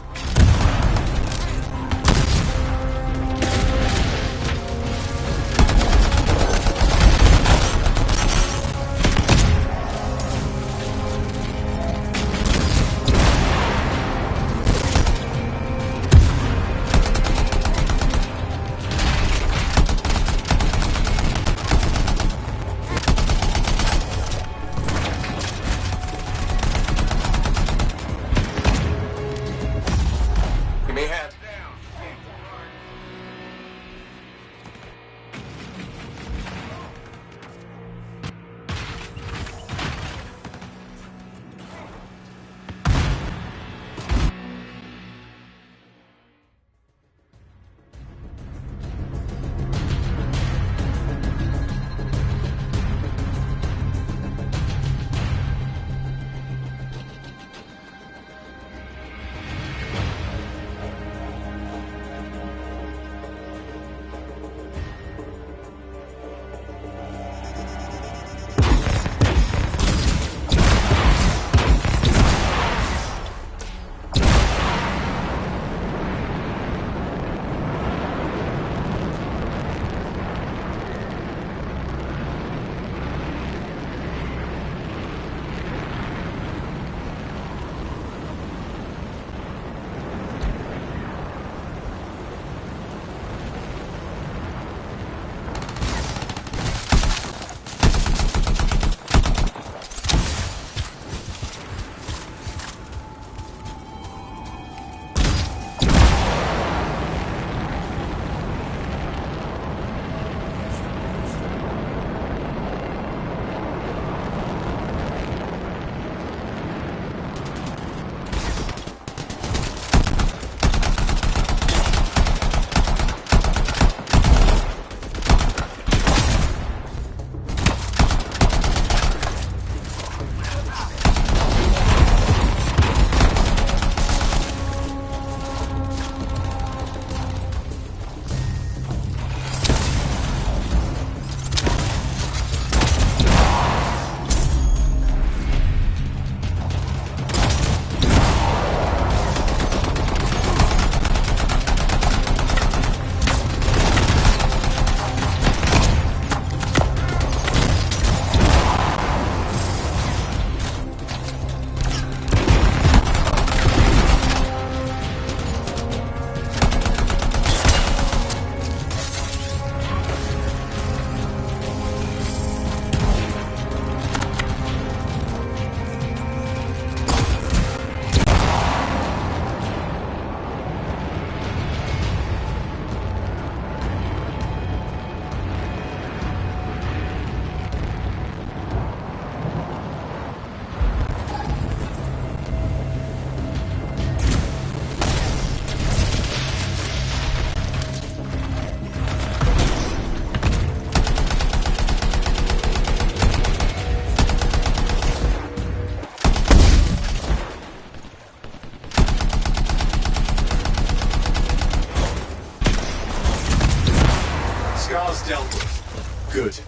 Good.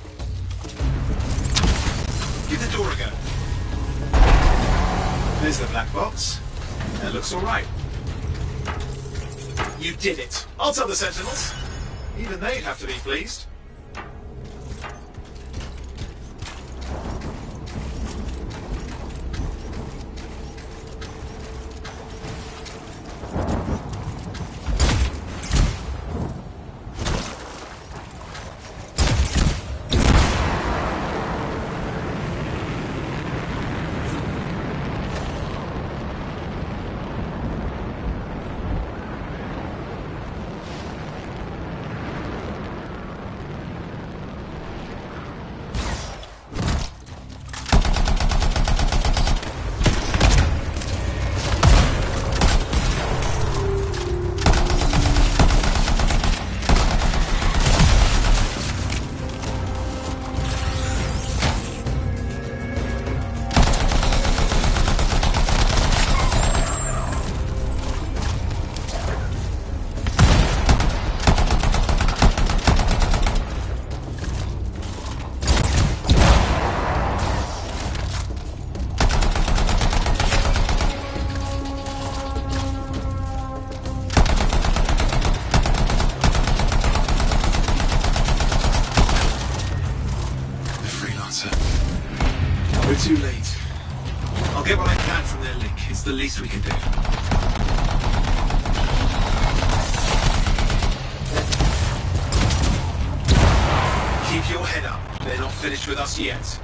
Give the door a go. There's the black box. That looks all right. You did it. I'll tell the Sentinels. Even they'd have to be pleased. We're too late. I'll get what I can from their link. It's the least we can do. Keep your head up. They're not finished with us yet.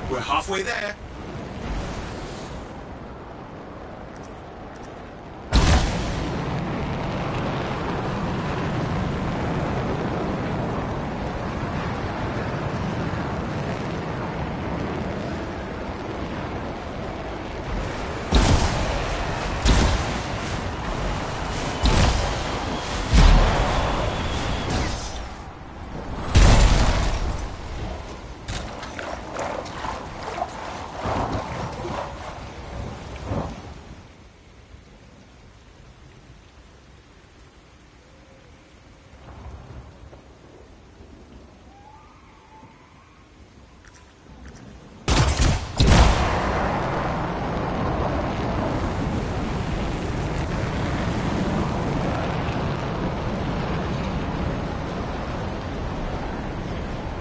We're halfway there.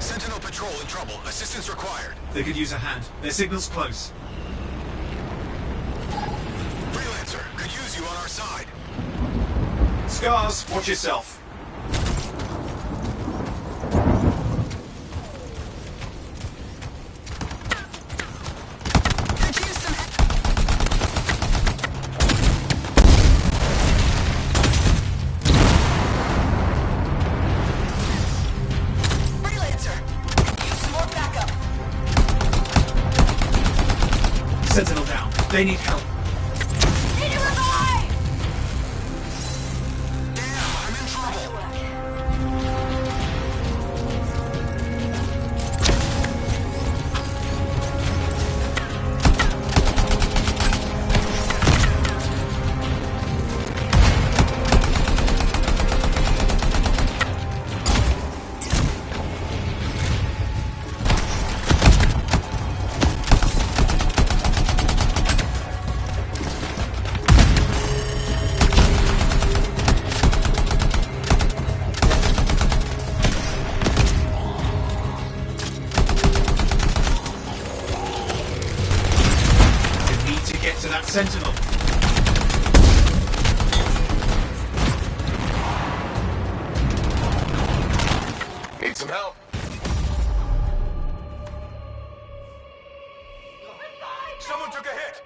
Sentinel patrol in trouble. Assistance required. They could use a hand. Their signal's close. Freelancer, could use you on our side. Scars, watch yourself. Sentinel down. They need help. Need to revive! Damn, I'm in trouble. to that sentinel. Need some help? Someone took a hit!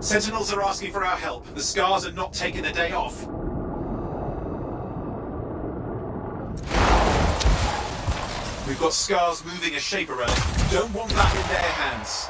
Sentinels are asking for our help. The Scars are not taking a day off. We've got Scars moving a Shaper relic. Don't want that in their hands.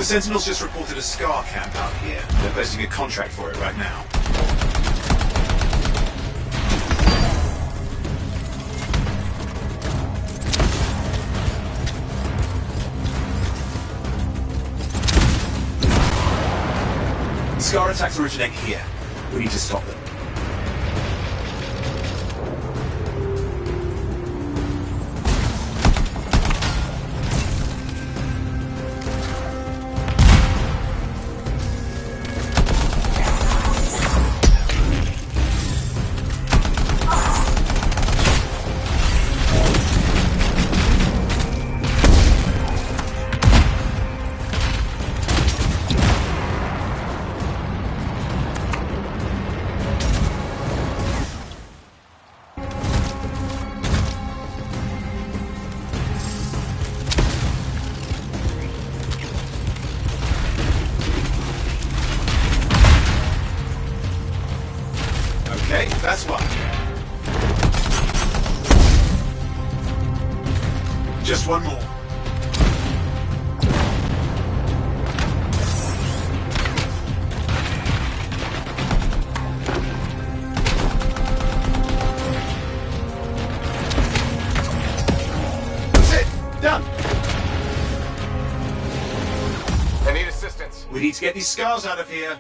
Sentinels just reported a Scar camp out here. They're posting a contract for it right now. Scar attacks originate here. We need to stop them. Okay, that's one. Just one more. That's it. Done. I need assistance. We need to get these scars out of here.